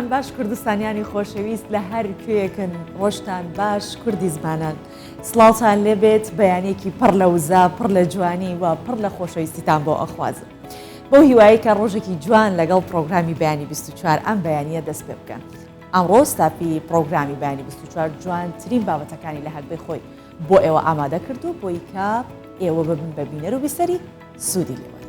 ڕۆژتان باش کوردستانیانی خۆشەویست لە هەر کوێیەکن ڕۆژتان باش کوردی زمانان سڵاوتان لێبێت بەیانێکی پڕ لە وزە پڕ لە جوانی و پڕ لە خۆشەویستیتان بۆ ئەخوازم بۆ هیوایی کە ڕۆژێکی جوان لەگەڵ پرۆگرامی بەیانی 24 ئەم بەیانیە دەست پێ بکەن ئەمڕۆ ستاپی پرۆگرامی بەیانی 24 جوانترین بابەتەکانی لە هەربەی خۆی بۆ ئێوە ئامادە کردو بۆی کە ئێوە ببن بە بینەر و بیسەری سوودی لێوە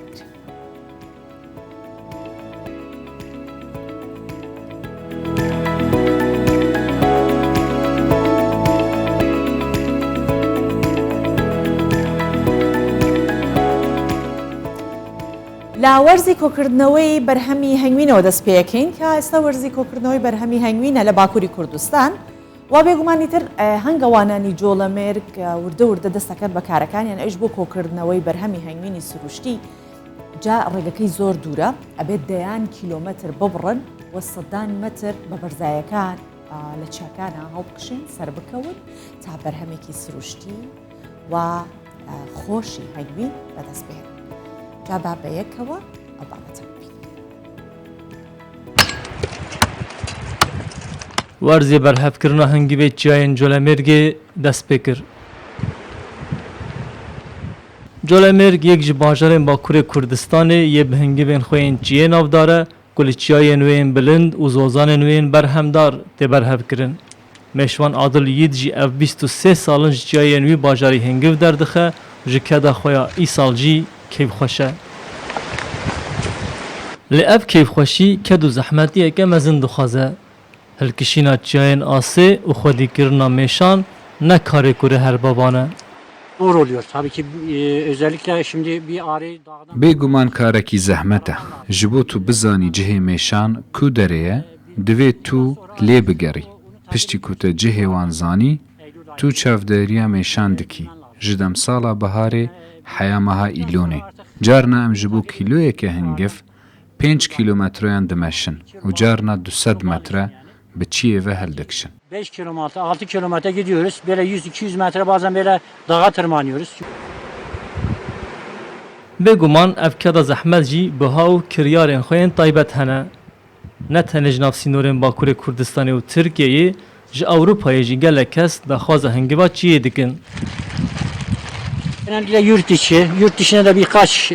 لا وەرزی کۆکردنەوەی بەرهەمی هەنگوینەوە دەست پێەکەین کە ئێستا وەرزی کۆکردنەوەی بەرهەمی هەنگوینە لە باکووری کوردستان وا بێگومانی تر هەنگەوانانی جۆڵەمێرگ وردە وردە دەستەکەن بە کارەکانیان ئەوش بۆ کۆکردنەوەی بەرهەمی هەنگوینی سروشتی جا ڕێگەکەی زۆر دوورە ئەبێت دەیان کیلۆمەتر ببڕن و سەدان مەتر بە بەرزایەکان لە چاکانە هەڵبکشین سەر بکەون تا بەرهەمێکی سروشتی و خۆشی هەنگوین بەدەست بێن جا با بەیەکەوە ئەو بابەتە ببین. وەرزی بەرهەفکردنە هەنگیوێت چیایەن جۆلەمێرگێ دەست پێ کرد. جۆلەمێرگ یەک ji bajarên Bakurê Kurdistanê yê bi hingivên xwe yên çiyê navdar e ku li çiyayên wê yên bilind û zozanên wê yên berhemdar tê berhevkirin. Mêşvan Adil Yîd jî ev 23 salin ji çiyayên wî bajarî hingiv derdixe ji keda xwe ya îsal jî keyfxweş e. Li ev keyfxweşî ked û zehmetiyeke mezin dixwaze. Hilkişîna çiyayên asê û xwedîkirina mêşan ne karê ku re herbaban e. Zor oluyor tabii ki özellikle şimdi bir arayı dağdan... Bêguman karekî zehmet e. Ji bo tu bizanî cihê mêşan ku derê ye, divê tu lê bigerî. Piştî ku te cihê wan zanî, tu çavderiya mêşan dikî. Ji demsala biharê heya meha îlonê. Carna em ji bo kîloyeke hingiv 5 kilometreyan dimeşin û carna 200 metre bi çiyê ve heldikişin. 5 kilometre, 6 kilometre gidiyoruz. Böyle 100-200 metre bazen böyle dağa tırmanıyoruz. Bêguman ev keda zehmet jî biha û kiryarên xwe yên taybet hene. Ne tenê ji nav sînorên Bakurê Kurdistanê û Tirkiyeyê ji Ewropayê jî gelek kes daxwaza hingiva çiyê dikin. Genellikle yurt dışına da birkaç...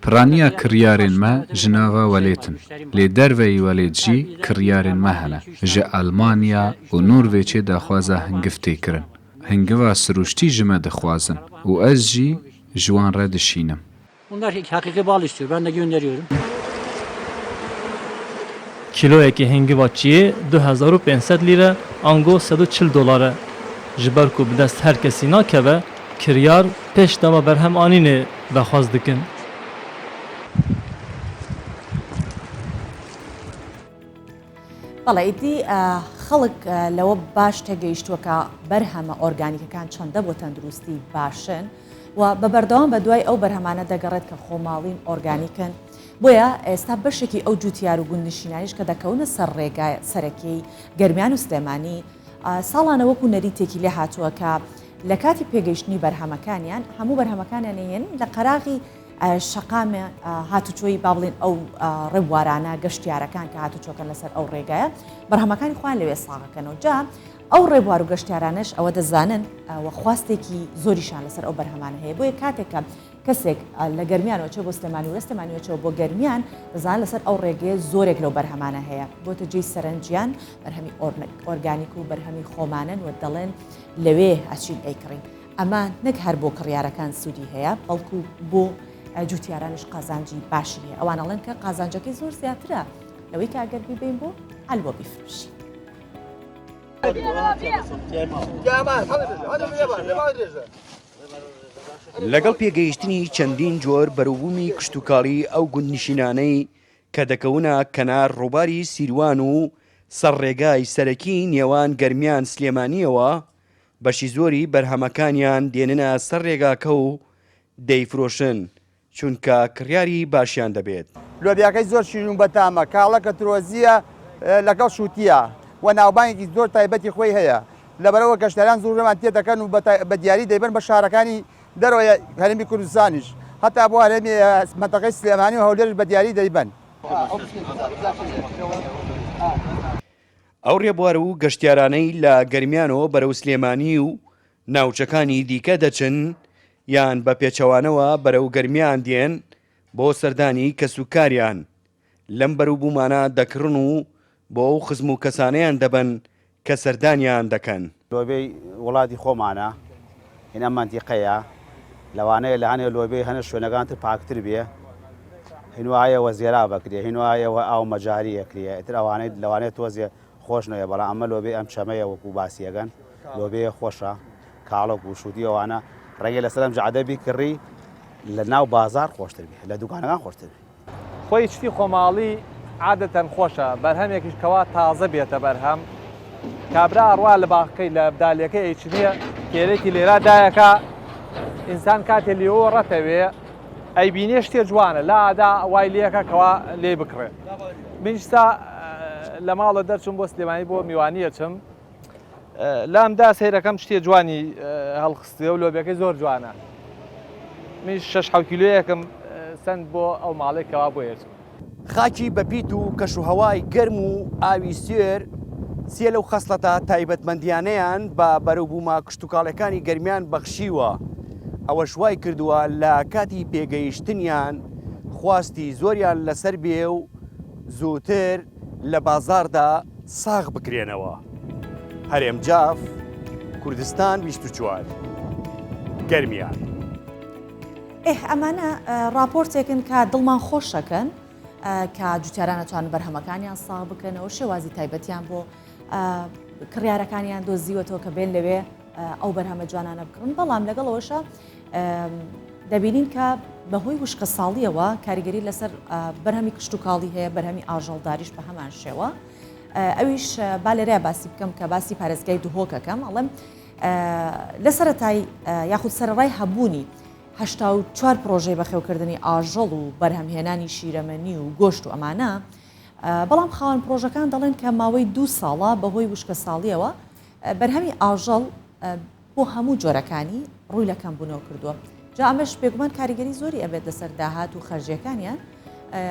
Piraniya kiryarên me ji nava welêtin. Lê derveyî welêt jî kiryarên me hene. Ji Almanya û Norveçê daxwaza hingiv tê kirin. Hingiva siruştî ji me dixwazin û ez jî ji wan re dişînim. Bunlar hakiki bal istiyor. Ben de gönderiyorum. Kiloyekî hingiva çiyê 2500 lîre ango $140 e. Ji ber ku bi dest her kesî nakeve kiryar pêş dema berhem anînê vexwaz dikin. بەڵێ ئیدی خەڵک لەوە باش تێگەیشتووە کە بەرهەمە ئۆرگانیکەکان چەندە بۆ تەندروستی باشن و بە بەردەوام بە دوای ئەو بەرهەمانە دەگەڕێت کە خۆماڵین ئۆرگانیکن بۆیە ئێستا بەشێکی ئەو جوتیار و گوندنشینانیش کە دەکەونە سەر ڕێگای سەرەکیی گەرمیان و سلێمانی ساڵانە وەکو نەریتێکی لێ هاتووە کە لە کاتی پێگەیشتنی بەرهەمەکانیان هەموو بەرهەمەکانیان هێن لە قەراغی شەقامە هاتوچۆی با بڵێن ئەو ڕێبوارانە گەشتیارەکان کە هاتوچۆکەن لەسەر ئەو ڕێگایە بەرهەمەکانی خوان لەوێ ساغەکەنەوە جا ئەو ڕێبوار و گەشتیارانش ئەوە دەزانن و خواستێکی زۆریشان لەسەر ئەو بەرهەمانە هەیە بۆیە کاتێکە کەسێک لە گەرمیانەوە چێ بۆ سلێمانی و سلێمانیەوە بۆ گەرمیان دەزانن لەسەر ئەو ڕێگەیە زۆرێک لەو بەرهەمانە هەیە بۆتە جێی سەرنجیان بەرهەمی ئۆرگانیک و بەرهەمی خۆمانن و دەڵێن لەوێ ئەچین ئەیکڕین ئەمە نەک هەر بۆ کڕیارەکان سوودی هەیە بەڵکو بۆ جوتیارانش قازانجی باشی هەیە ئەوانەڵێن کە قازانجەکەی زۆر زیاترە لەوەی کە ئەگەر بیبین بۆ هەل بۆ بیفرۆشی. لەگەڵ پێگەیشتنی چەندین جۆر بەروبوومی کشتتوکاڵی ئەو گوندنشینانەی کە دەکەونە کەنار ڕووباری سیروان و سەرڕێگای سەرەکی نێوان گەرمیان سلێمانیەوە بەشی زۆری بەرهەمەکانیان دێننە سەر ڕێگاکە و دەیفرۆشن چونکە کڕیاری باشیان دەبێت. لۆبیاکەی زۆر شیرون بەتامە کاڵەکە ترۆزیە لەگەڵ شووتیە و ناوبانێکی زۆر تایبەتی خۆی هەیە لەبەرەوە گەشتیاران زۆرمان تێ دەکەن و بە دیاری دەیبن بە شارەکانی دەرەوەی هەرێمی کوردستانیش هەتا بۆ هەرێمی مەنتەقەی سلێمانی و هەولێرش بە دیاری دەیبن. ئەو ڕێبوار و گەشتیارانەی لە گەرمیانەوە بەرەو سلێمانی و ناوچەکانی دیکە دەچن یان بە پێچەوانەوە بەرەو گەرمیان دێن بۆ سەردانی کەسوکاریان لەم بەروبوومانە دەکڕن و بۆ ئەو خزم و کەسانەیان دەبن کە سەردانیان دەکەن. لۆبەی وڵاتی خۆمانە هێن ئەم مەنتیقەیە لەوانەیە لە هەنێ لۆبەی هەنە شوێنەکانتر پاکتر بێ هینوایەوە زێرا بکرێ هینوایەوە ئاو مەجاریەکرێ ئیتر ئەوانەی لەوانێت تۆزیە خۆش نەیە بەڵام ئەمە لۆبەی ئەم چەمەیە وەکو باسیەگەن لۆبەیە خۆشە کاڵک و شووتی ئەوانە ڕێگە لەسەر ئەم جعدەبی کڕی لە ناو بازار خۆشتر بێ لە دوکانەکان خۆشتر بێ. خۆی شتی خۆماڵی عادەتەن خۆشە بەرهەمێکیش کەوا تازە بێتە بەرهەم کابرا ئەڕوا لە باقەکەی لە بدالەکەی ئەیچنیە کێرێکی لێرا دایەکە ئینسان کاتێ لێەوە ڕەتەوێ ئەیبینێ شتێ جوانە لا ئادا وای لەکە کەوا لێ بکڕێ. منستا لە ماڵە دەرچوم بۆ سلێمانی بۆ میوانیە چم لامدا سیرەکەم شتێ جوانی هەڵخستێ و لۆبەکەی زۆر جوانە. من 6 کیلۆیەکم سند بۆ ئەو ماڵێکەوە بۆ هێچم. خاکی بەپیت و کەشوهەوای گەرم و ئاوی سوێر سێ لەو خەسڵەتە تایبەتمەندیانەیان بە بەرەوبوومە کشتتوکاڵەکانی گەرمیان بەخشیوە ئەوە شوای کردووە لە کاتی پێگەیشتنیان خواستی زۆریان لەسەر بێ و زووتر لە بازاردا ساغ بکرێنەوە. هەرێم جاف کوردستان 24 گەرمیان. ئەمانە راپۆرتێکن کە دڵمان خۆشەکەن کە جوتیاران ئەتوانن بەرهەمەکانیان ساغ بکەنەوە شێوازی تایبەتیان بۆ کڕیارەکانیان دۆزیوەتەوە کە بێن لەوێ ئەو بەرهەمە جوانانە بکڕن بەڵام لەگەڵەوەشە دەبینین کە بەهۆی وشکە ساڵیەوە کاریگەری لەسەر بەرهەمی کشتتوکاڵی هەیە بەرهەمی ئاژەڵداریش بە هەمان شێوە ئەویش با لێرە باسی بکەم کە باسی پارێزگای دهۆکەکەم ئەڵێم لەسەرەتای یاخود سەرڕای هەبوونی 84 پرۆژەی بەخێوکردنی ئاژەڵ و بەرهەمهێنانی شیرەمەنی و گۆشت و ئەمانە بەڵام خاوەن پرۆژەکان دەڵێن کە ماوەی 2 ساڵە بەهۆی وشکە ساڵیەوە بەرهەمی ئاژەڵ بۆ هەموو جۆرەکانی ڕووی لە کەمبوونەوە کردووە. جا ئەمەش پێگومان کاریگەری زۆری ئەبێت لەسەر داهات و خەرجیەکانیان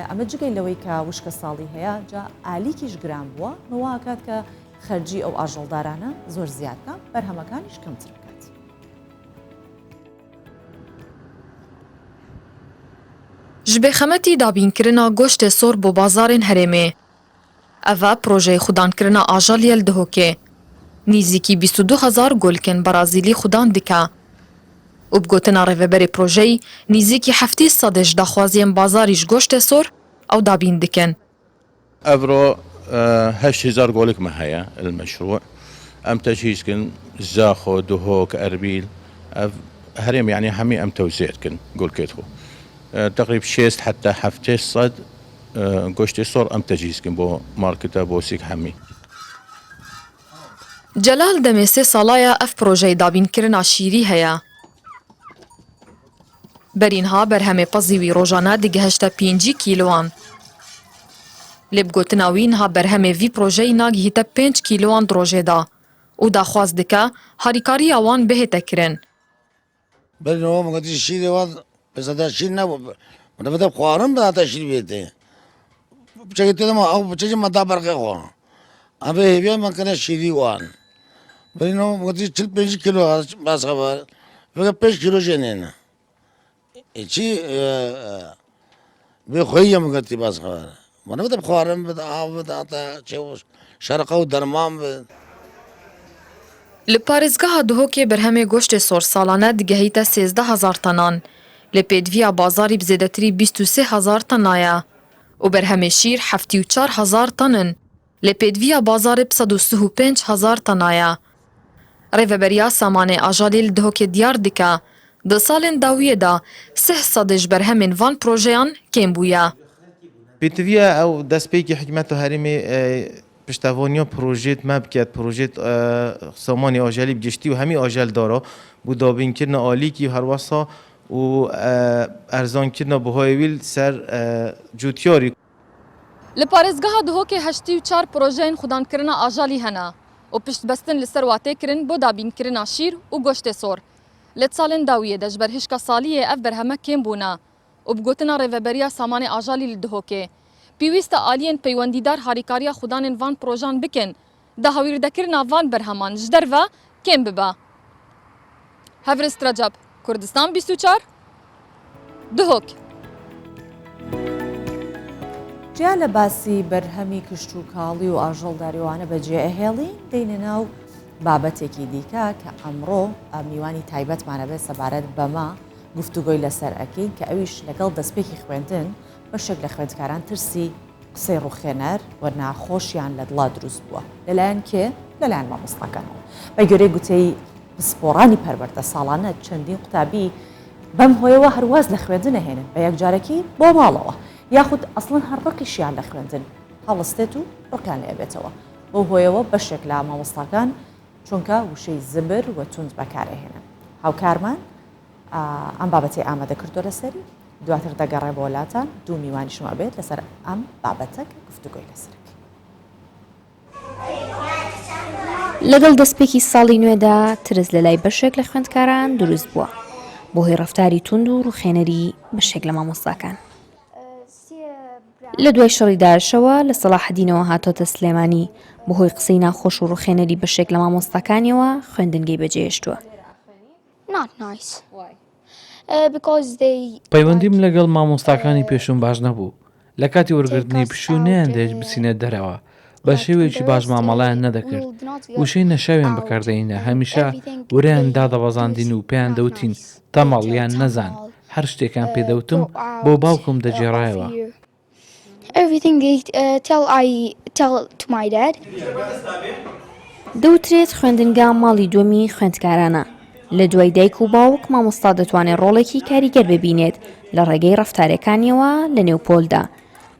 ئەمە جگەی لەوەی کە وشکە ساڵی هەیە جا ئالیکیش گران بووە نەواکات کە خەرجی ئەو ئاژەڵدارانە زۆر زیادکە بەرهەمەکانیش کەمتر بکات. ji bêxemetî dabînkirina goştê sor bo bazarên herêmê. Ev e projeyê xwedankirina ajaliyê li Dihokê. Nîzîkî 22,000 golkên Brazîlî xwedan dike. û bi gotina rêveberê projeyê nîzîkî 70 sedê ji daxwaziyên bazarî ji goştê sor ew dabîn dikin. Evro 8000 golek me heye المشروع. Em tejhîz kin Zaxo, Duhok, Erbîl. Ev herêm yani hemî em tewzî dikin golkê xwe. تقريبا 6 حتى 7 صد قشتي صور ام تجهيز كن بو ماركتا بو سيك حمي. Celal demê 3 salaya ev projeyê dabînkirina şîrî heye. Berînha berhemê pezî wî rojane digihişte 5 kîloan. Lê bi gotina wî niha berhemê vî projeyê nagihîte 5 kîloan di rojê da û daxwaz dike harîkariya wan bihête kirin. Berînha me şîrê wan Mesela şirin ne bu? Bana da kuarım da da şirin verdi. Bıçak dedim ama bıçak mı da barka kuar. Abi heviye man kana şirin var. Benim o mutlu 45 kilo bas var. Ve 5 kilo jenene. İçi ve koyayım gati bas var. Bana da kuarım da av da çavuş şarkı و درمان. Li parêzgeha Duhokê berhemê goştê sor salane digehîte 13,000 tanan. Li pêdiviya bazarî bi zêdetirî 23,000 tanaya û berhemê şîr 74,000 tanin. Li pêdiviya bazarê 135,000 tanaya. Rêveberiya Samanê Ajalê li Dihokê diyar dike di salên dawiyê da 3 sedê ji berhemên van projeyan kêm bûye. Pêtiviya ew destpêkî hikûmeta herêmê piştevaniya projeyê me biket projeyê Samanê Ajalê giştî û hemî ajel dara bû dabînkirina alîkî herwasa û erzankirina bihayê wî ser cûtiyarî. Li parêzgeha Duhokê 84 projeyên xwedankirina ajalî hene û piştbestin li ser watê kirin bo dabînkirina şîr û goştê sor. Li salên dawiyê de ji ber hişka saliyê ev berheme kêm bûne û bi gotina Rêveberiya Samanê Ajalî li Duhokê پێویستە ئالیێن پەیوەندیدار هاریکاریە خوددانên van projan bikin da hawîrdekirina van berheman ji derve kêm bibe. Hevrist Recep, Kurdistan 24 Duhok. جیا لە باسی بەرهەمی کشت و کاڵی و ئاژەڵداریوانە بەجێ ئەهێڵی دەینە ناو بابەتێکی دیکە کە ئەمڕۆ میوانی تایبەتمانە بێت سەبارەت بەما گفتوگۆی لەسەر ئەکەین کە ئەویش لەگەڵ دەستپێکی خوێندن بەشێک لە خوێندکاران ترسی قسەی ڕوخێنەر و ناخۆشیان لە دڵا دروست بووە لەلایەن کێ لەلایەن مامۆستاکانەوە بە گوێرەی گوتەی پسپۆڕانی پەروەردە ساڵانە چەندین قوتابی بەم هۆیەوە هەرواز لە خوێندنە هێنن بە یەکجارێکی بۆ ماڵەوە یاخود ئەسڵن هەرڕقیشیان لە خوێندن هەڵستێت و ڕقیان لێ بێتەوە بۆ هۆیەوە بەشێک لە مامۆستاکان چونکە وشەی زبر و توند بەکارهێنن هاوکارمان ئەم بابەتی ئامادە کردو لەسەری دواتر دەگەڕێ بۆ وڵاتان دوو میوانیشما بێت لەسەر ئەم بابەتەک گفتوگۆی لەسەرەکە. لەگەڵ دەستپێکی ساڵی نوێدا ترس لە لای بەشێک لە خوێندکاران دروست بووە بۆ هۆی ڕەفتاری توند و ڕوخێنەری بەشێک لە مامۆستاکان. لە دوای شەڕی داعشەوە لە سەلاحەدینەوە هاتۆتە سلێمانی بە هۆی قسەی ناخۆش و ڕوخێنەری بەشێک لە مامۆستاکانیەوە خوێندنگەی بەجێهێشتووە. پەیوەندیم لەگەڵ مامۆستاکانی پێشوم باش نەبوو لە کاتی وەرگرتنی پشوو نەیاندێش بچینە دەرەوە بە شێوەیەکی باش مامەڵیان نەدەکرد وشەی نەشاوێن بەکاردەینە هەمیشە وریان دادەبەزاندین و پێیان دەوتین تەمەڵیان نەزان هەر شتێکان پێدەوتم بۆ باوکم دەجێڕایەوە. دەوترێت خوێندنگا ماڵی دووەمی خوێندکارانە. لە دوای دایک و باوک مامۆستا دەتوانێت ڕۆڵێکی کاریگەر ببینێت لە ڕێگەی ڕەفتارەکانیەوە لە نێوپۆلدا.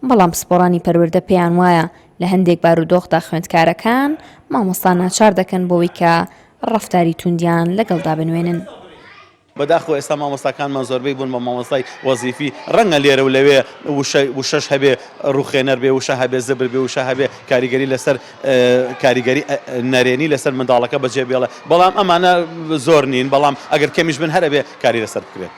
بەڵام پسپۆڕانی پەروەردە پێیان وایە لە هەندێک بارودۆخدا خوێندکارەکان مامۆستا ناچار دەکەن بۆەوەی کە ڕەفتاری توندیان لەگەڵدا بنوێنن. بەداخۆ ئێستا مامۆستاکانمان زۆربەی بوون بە مامۆستای وەزیفی ڕەنگە لێرە و لەوێ وشەش هەبێ ڕوخێنەر بێ وشە هەبێ زبر بێ وشە هەبێ کاریگەری لەسەر کاریگەری نەرێنی لەسەر منداڵەکە بەجێ بێڵێ بەڵام ئەمانە زۆر نین بەڵام ئەگەر کەمیش بن هەرە بێ کاری لەسەر بکرێت.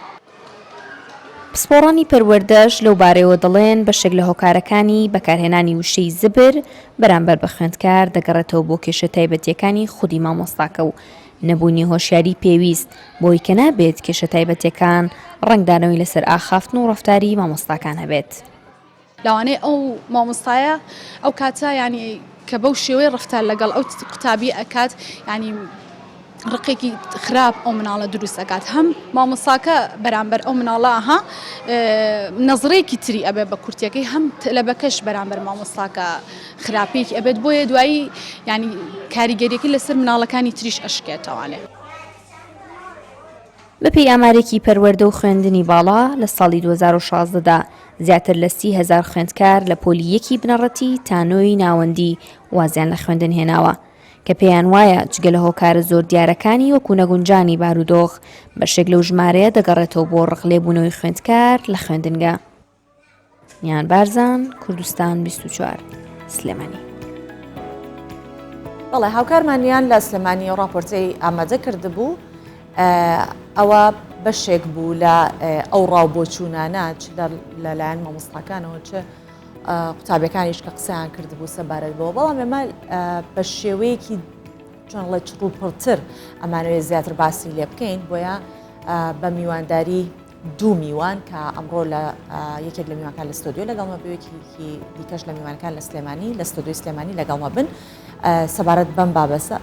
پسپۆڕانی پەروەردەش لەو بارەوە دەڵێن بەشێک لە هۆکارەکانی بەکارهێنانی وشەی زبر بەرامبەر بە خوێندکار دەگەڕێتەوە بۆ کێشە تایبەتیەکانی خودی مامۆستاکە و نەبوونی هۆشیاری پێویست بۆی کە نابێت کێشە تایبەتیەکان ڕنگدانەوەی لەسەر ئاخافتن و ڕەفتاری مامۆستاکان هەبێت. لەوانەیە ئەو مامۆستایە ئەو کاتە ینی کە بەو شێوەی ڕەفتار لەگەڵ ئەو قوتابی ئەکات ینی ڕقێکی خراپ ئەو مناڵە دروست ئەکات هەم مامۆستاکە بەرامبەر ئەو مناڵەها نەزڕێکی تری ئەبێ بە کورتەکەی هەم تەلەبەکەش بەرامبەر مامۆستاکە خراپەیەکی ئەبێت بۆیە دوایی ینی کاریگەریەکە لەسەر مناڵەکانی تریش ئەشکێتەوانێ. بەپێی ئامارێکی پەروەردە و خوێندنی باڵا لە ساڵی 2016دا زیاتر لە 30,000 خوێندکار لە پۆلی یەکی بنەڕەتی تانۆی ناوەندی وازیان لە خوێندن هێناوە کە پێیان وایە جگە لە هۆکارە زۆر دیارەکانی وەکو نەگونجانی بارودۆخ بەشێک لەو ژمارەیە دەگەڕێتەوە بۆ ڕقلێبوونەوەی خوێندکار لە خوێندنگە. نیان بارزان کوردستان 24 سلێمانی. بەڵێ هاوکارمانیان لە سلێمانی ڕاپۆرتەی ئامادە کردبوو ئەوە بەشێک بوو لە ئەو ڕاوبۆچوونانە لەلایەن مامۆستاکانەوە چ قوتابەکانیش کە قسەیان کردبوو سەبارەت بەوە بەڵام ئێمە بە شێوەیەکی چۆن لە چڕوپڕتر ئەمانەوێت زیاتر باسی لێ بکەین بۆیە بە میوانداری دوو میوان کە ئەمڕۆ لە یەکێک لە میوانەکان لە ستۆدیۆ لەگەڵمە بوویەکی دیکەش لە میوانەکان لە سلێمانی لە ستۆدیۆی سلێمانی لەگەڵمە بن سەبارەت بەم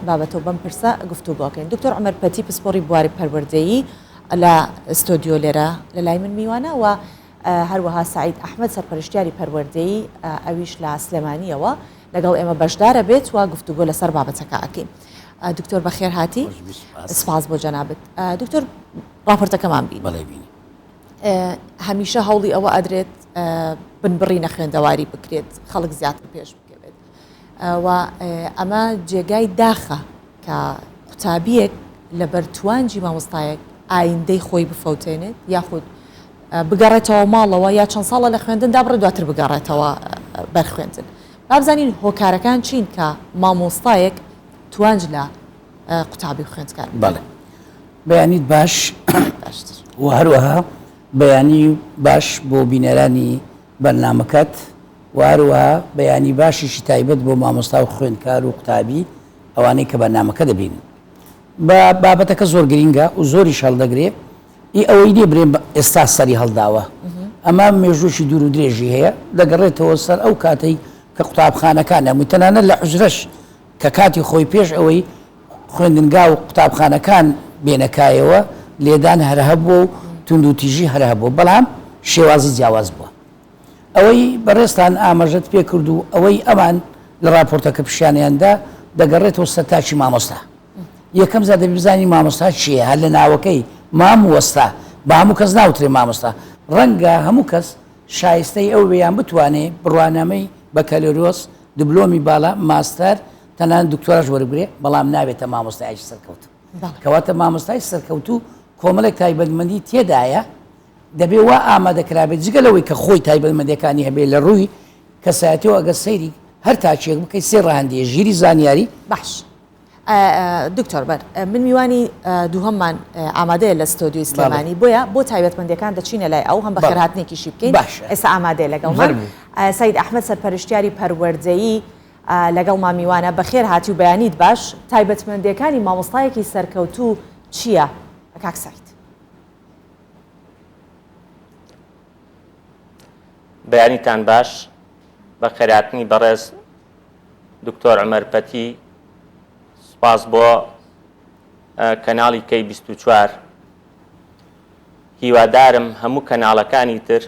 بابەتەوە بەم پرسە گفتوگۆکەین. دکتۆر عومەر پەتی پسپۆڕی بواری پەروەردەیی لە ستۆدیۆ لێرە لە لای من میوانە و هەروەها سعید ئەحمەد سەرپەرشتیاری پەروەردەیی ئەویش لە سلێمانیەوە لەگەڵ ئێمە بەشدارە بێت و گفتوگۆ لەسەر بابەتەکە ئەکەین. دکتۆر بەخێر هاتی سپاس بۆ جەنابەت. دکتۆر ڕاپۆرتەکەمان بین هەمیشە هەوڵی ئەوە ئەدرێت بنبڕینە خوێندەواری بکرێت خەڵک زیاتر پێش بکەوێت و ئەمە جێگای داخە کە قوتابیەک لە بەرتوانجی مامۆستایەک ئایندەی خۆی بفەوتێنێت یاخود بگەڕێتەوە ماڵەوە یا چەند ساڵە لە خوێندندا بڕێ دواتر بگەڕێتەوە بەرخوێندن. بابزانین هۆکارەکان چین کە مامۆستایەک توانج لە قوتابی خوێندکار. بەڵێ بەیانیت باش و هەروەها بەیانی باش بۆ بینەرانی بەرنامەکەت واروها بەیانی باشیشی تایبەت بۆ مامۆستا و خوێندکار و قوتابی ئەوانەی کە بەرنامەکە دەبینن بە بابەتەکە زۆر گرینگە و زۆری هەڵدەگرێت ئەوەی دێ برێن ئێستا سەری هەڵداوە ئەمە مێژوشی دوور و درێژی هەیە دەگەڕێتەوە سەر ئەو کاتەی کە قوتابخانەکانە موتەنانە لە حوزرەش کە کاتی خۆی پێش ئەوەی خوێندنگا و قوتابخانەکان بێنەکایەوە لێدان هەر هەبوو و تونند و تیژی هەر هەبوو بەڵام شێوازی جیاواز بووە ئەوەی بەڕێستان ئاماژەت پێ کرد و ئەوەی ئەمان لە راپۆرتەکە پیشانیاندا دەگەڕێتەوە سەرتاچی مامۆستا یەکەم زادە بزانی مامۆستا چییە هەر لە ناوەکەی ماموەستا بە هەموو کەس ناوترێ مامۆستا ڕەنگە هەموو کەس شایستەی ئەو وێیان بتوانێت بڕوانامەی بەکەلۆرۆس دیبلۆمی باڵا ماستەر تەنان دکتۆرەش وەربگرێ بەڵام نابێتە مامۆستایشی سەرکەوتو کەواتە مامۆستای سەرکەوتو کۆمەڵێک تایبەتمەندی تێدایە دەبێ وا ئامادەکرابێت جگەلەوەی کە خۆی تایبەتمەندەکانی هەبێ لە ڕووی کەسایەتەوە ئەگە سەیری هەر تاچێک بکەی سێ ڕاهەندیە ژیری زانیاری باش دکتۆر بەر من میوانی دووهەممان ئامادەیە لە ستۆدیۆی سلێمانی بۆیە بۆ تایبەتمەندەکان دەچینە لای ئەو هەم بە خێرهاتنێکیشی بکەین ئێستا ئامادەیە لەگەڵمان سەید ئەحمەد سەرپەرشتیاری پەروەردەیی لەگەڵ مامیوانە بە خێر هاتی و بەیانیت باش تایبەتمەندەکانی مامۆستایەکی سەرکەوتوو چییە کاک سەید بەیانیتان باش بە خێرهاتنی بەڕێز دکتۆر عومەر پەتی سپاس بۆ کەناڵی کەی 24 هیوادارم هەموو کەناڵەکانی تر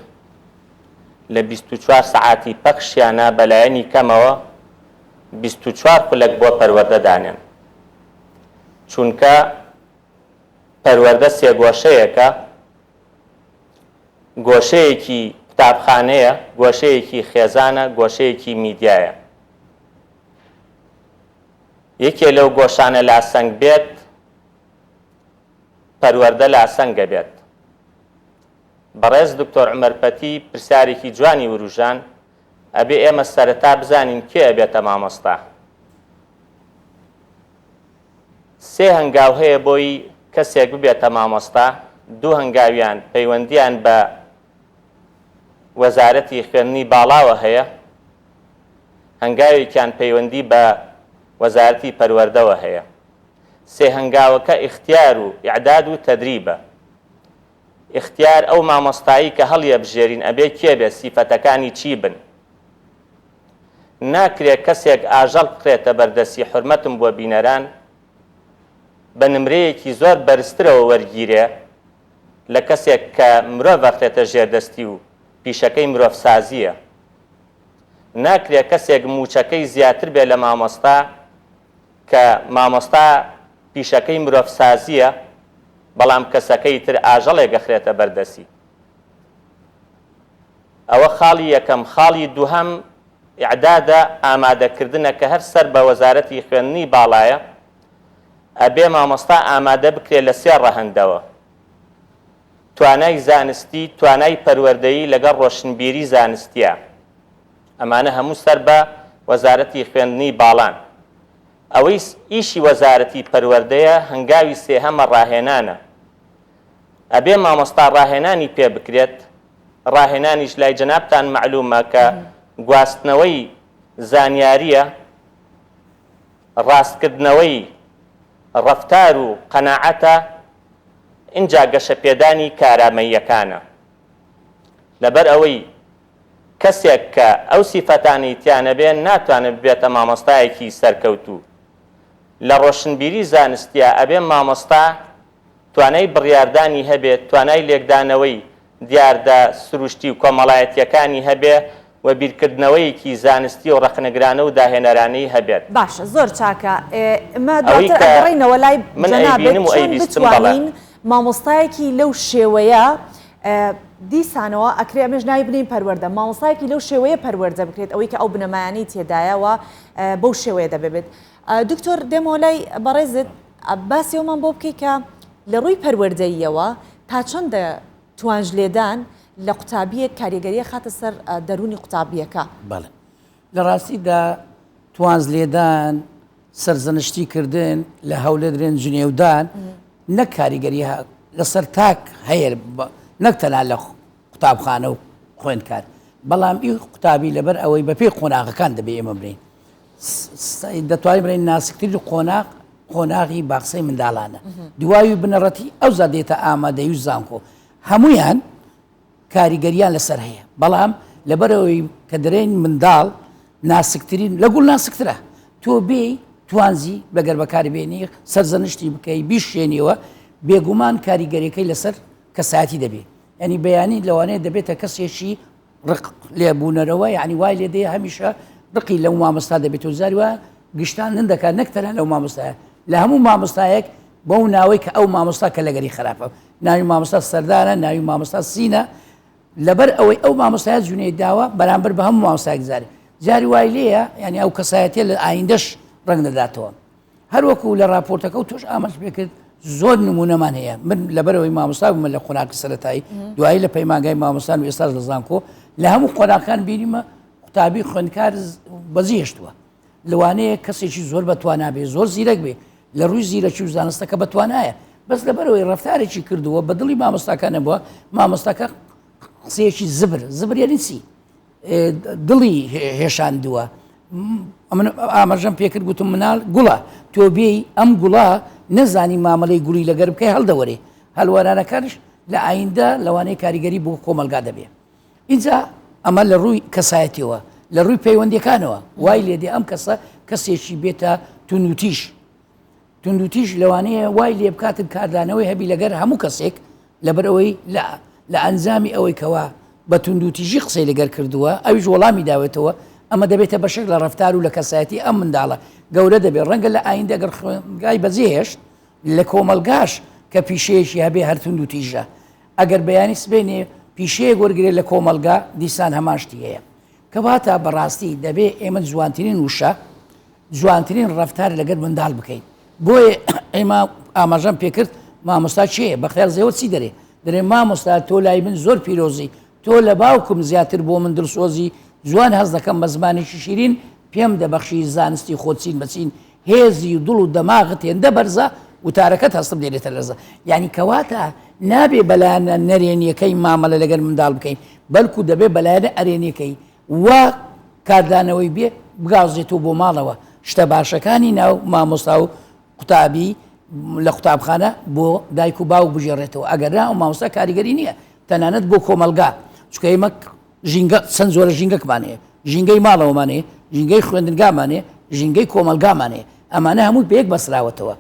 لە 24 سەعاتی پەخشیانە بەلایەنی کەمەوە 24 خولەک بۆ پەروەردەدانێن چونکە پەروەردە سێ گۆشەیەکە گۆشەیەکی قوتابخانەیە گۆشەیەکی خێزانە گۆشەیەکی میدیایە یەکێ لەو گۆشانە لاسەنگ بێت پەروەردە لاسەنگە بێت بەڕێز دکتۆر عومەر پەتی پرسیارێکی جوانی وروژان ئەبێ ئێمە سەرەتا بزانین کێ ئەبێتە مامۆستا سێ هەنگاو هەیە بۆی کەسێک ببێتە مامۆستا دوو هەنگاویان پەیوەندیان بە وەزارەتی خوێندنی باڵاوە هەیە هەنگاوێکیان پەیوەندی بە وەزارەتی پەروەردەوە هەیە سێ هەنگاوەکە ئیختیار و ئیعداد و تەدریبە ئیختیار ئەو مامۆستایی کە هەڵیە بژێرین ئەبێ کێ بێ سیفەتەکانی چی بن ناکرێت کەسێک ئاژەڵ بکرێتە بەردەستی حورمەتم بۆ بینەران بە نمرەیەکی زۆر بەرزترەوە وەرگیرێ لە کەسێک کە مرۆڤ بەخرێتە ژێردەستی و پیشەکەی مرۆڤ سازیە ناکرێت کەسێک موچەکەی زیاتر بێ لە مامۆستا کە مامۆستا پیشەکەی مرۆڤ سازیە بەڵام کەسەکەی تر ئاژەڵێک گەخرێتە بەردەسی ئەوە خاڵی یەکەم خاڵی دووهەم ئیعدادە ئامادەکردنە کە هەر سەر بە وەزارەتی خوێندنی باڵایە ئەبێ مامۆستا ئامادە بکرێت لە سێ ڕەهەندەوە توانای زانستی توانای پەروەردەیی لەگەڵ ڕۆشنبیری زانستیە ئەمانە هەموو سەر بە وەزارەتی خوێندنی باڵان ئەوەی ئیشی وەزارەتی پەروەردەیە هەنگاوی سێهەمە ڕاهێنانە ئەبێ مامۆستا ڕاهێنانی پێ بکرێت ڕاهێنانیش لای جەنابتان معلومە کە گواستنەوەی زانیاریە ڕاستکردنەوەی ڕەفتار و قەناعەتە ئینجا گەشەپێدانی کارامەییەکانە لەبەر ئەوەی کەسێک کە ئەو سیفەتانی تیانە بێن ناتوانێت ببێتە مامۆستایەکی سەرکەوتوو لە ڕۆشنبیری زانستیە ئەبێ مامۆستا توانای بڕیاردانی هەبێت توانای لێکدانەوەی دیاردە سروشتی و کۆمەڵایەتیەکانی هەبێ و بیرکردنەوەیەکی زانستی و ڕەخنەگرانە و داهێنەرانەی هەبێت باشە زۆر چاکە ئمە دواتر ئەگەڕێینەوە لای جەنابێت چۆن بتوانین مامۆستایەکی لەو شێوەیە دیسانەوە ئەکرێ ئەمێژ ناوی بنین پەروەردە مامۆستایەکی لەو شێوەیە پەروەردە بکرێت ئەوەی کە ئەو بنەمایانی تێدایەوە بەو شێوەیە دەبێت دکتۆر دێمەوە لای بەڕێزت باسی ئەومان بۆ بکەی کە لە ڕووی پەروەردەییەوە تا چەندە توانج لێدان لە قوتابیەک کاریگەریە خاتە سەر دەرونی قوتابیەکە بەڵێ لە ڕاستیدا توانز لێدان سەرزەنشتی کردن لە هەولە درێن جنێودان نەک کاریگەری لەسەر تاک هەیە نەک تەنها لە قوتابخانە و خوێندکار بەڵام ئی قوتابی لەبەر ئەوەی بەپێی قۆناغەکان دەبێ ئێمە برین دەتوانین برین ناسکتری قۆناغی باخسەی منداڵانە دوایی بنەڕەتی ئەو زادێتە ئامادەی و زانکۆ هەمویان کاریگەریان لەسەر هەیە بەڵام لەبەرەوەی کە دەرێن منداڵ ناسکترین لە گوڵ ناسکترە تۆ بێ توانزی بەگەر بەکاری بێنی سەرزەنشتی بکەی بیشێنیەوە بێگومان کاریگەریەکەی لەسەر کەساتی دەبێ ینی بەیانی لەوانەیە دەبێتە کەسێکی ڕق لێبوونەرەوە یعنی وای لێ دێ هەمیشە ڕقی لەو مامۆستا دەبێت و زاریوە گشتان نندەکات نەکتەران لەو مامۆستایە لە هەموو مامۆستایەک بەو ناوەی کە ئەو مامۆستا کە لەگەری خراپە ناوی مامۆستا سەردارە ناوی مامۆستا سینە لەبەر ئەوەی ئەو مامۆستایە جوونەی داوە بەرامبەر بە هەموو مامۆستایەک زاری جاری وای لێیە ینی ئەو کەسایەتێ لە ئایندەش ڕنگ دەداتەوە هەروەکو لە راپۆرتەکە و تۆش ئاماژ پێکرد زۆر نمونەمان هەیە من لەبەرەوەی مامۆستا بوومە لە قۆناغی سەرەتایی دوایی لە پەیمانگای مامۆستان و ئێستاش لە زانکۆ لە هەموو قۆناغەکان بینیمە قوتابی خوێندکار بەزیهێشتووە لەوانەیە کەسێکی زۆر بەتوانە بێ زۆر زیرەک بێ لە ڕووی زیرەکی و زانستەکە بەتوانایە بەس لەبەرەوەی ڕفتارێکی کردووە بە دڵی مامۆستاکانە بووە مامۆستاکە قسەیەکی زبر یعنی چی دڵی هێشاندووە ئاماژەم پێکرد گوتم مناڵ گوڵە تۆ بێی ئەم گوڵا نەزانی مامەڵەی گوڵی لەگەر بکەی هەڵدەوەرێ هەلوەرانەکانش لە ئایندە لەوانەیە کاریگەری بۆ کۆمەلگا دەبێ اینجا ئەمە لە ڕووی کەسایەتیەوە لە ڕووی پەیوەندیەکانەوە وای لێدێ ئەم کەسە کەسێکی بێتە توندوتیش لەوانەیە وای لێ بکاتن کاردانەوەی هەبی لەگەر هەموو کەسێک لەبەرەوەی لە ئەنجامی ئەوەی کەوا بە توندوتیژی قسەی لەگەر کردووە ئەویش وەڵامی داوێتەوە ئەمە دەبێتە بەشێک لە ڕفتار و لە کەسایەتی ئەم منداڵە گەورە دەبێت ڕەنگە لە ئایندە گەر خوێنگای بەجێهێشت لە کۆمەلگاش کە پیشەیەکی هەبێ هەر توندوتیژە ئەگەر بەیانی سبێنێ پیشەیە وەرگێت لە کۆمەلگا دیسان هەماشتی هەیە کەواتە بەڕاستی دەبێ ئێمە جوانترین وشە جوانترین ڕفتار لەگەر منداڵ بکەین بۆیە ئێمە ئاماژەم پێکرد مامۆستا چێ بەختیار زێوە چی دەرێ مامۆستا تۆ لای من زۆر پیرۆزی تۆ لە باوکم زیاتر بۆ من دڵسۆزی جوان هەز دەکەم بە زمانێکی شیرین پێم دەبەخشی زانستی خۆچین بچین هێزی و دڵ و دەماغت هێندە بەرزە وتارەکەت هەستم دێنێتە لەرزە یعنی کەواتە نابێ بەلایەنە نەرێنیەکەی مامەلە لەگەر منداڵ بکەین بەڵکو دەبێ بەلایەنە ئەرێنیەکەی وا کاردانەوەی بێ بگازێتەوە بۆ ماڵەوە شتە باشەکانی ناو مامۆستا و قوتابی لە قوتابخانە بۆ دایک و باوک بژێڕێتەوە ئەگەرنا ئەو مامۆستا کاریگەری نییە تەنانەت بۆ کۆمەلگا چکە ئێمە ژینگە چەند زۆرە ژینگەکمانەیە ژینگەی ماڵەوەمانەیە ژینگەی خوێندنگامانێ ژینگەی کۆمەلگامانێ ئەمانە هەمووی بەیەک بەسراوەتەوە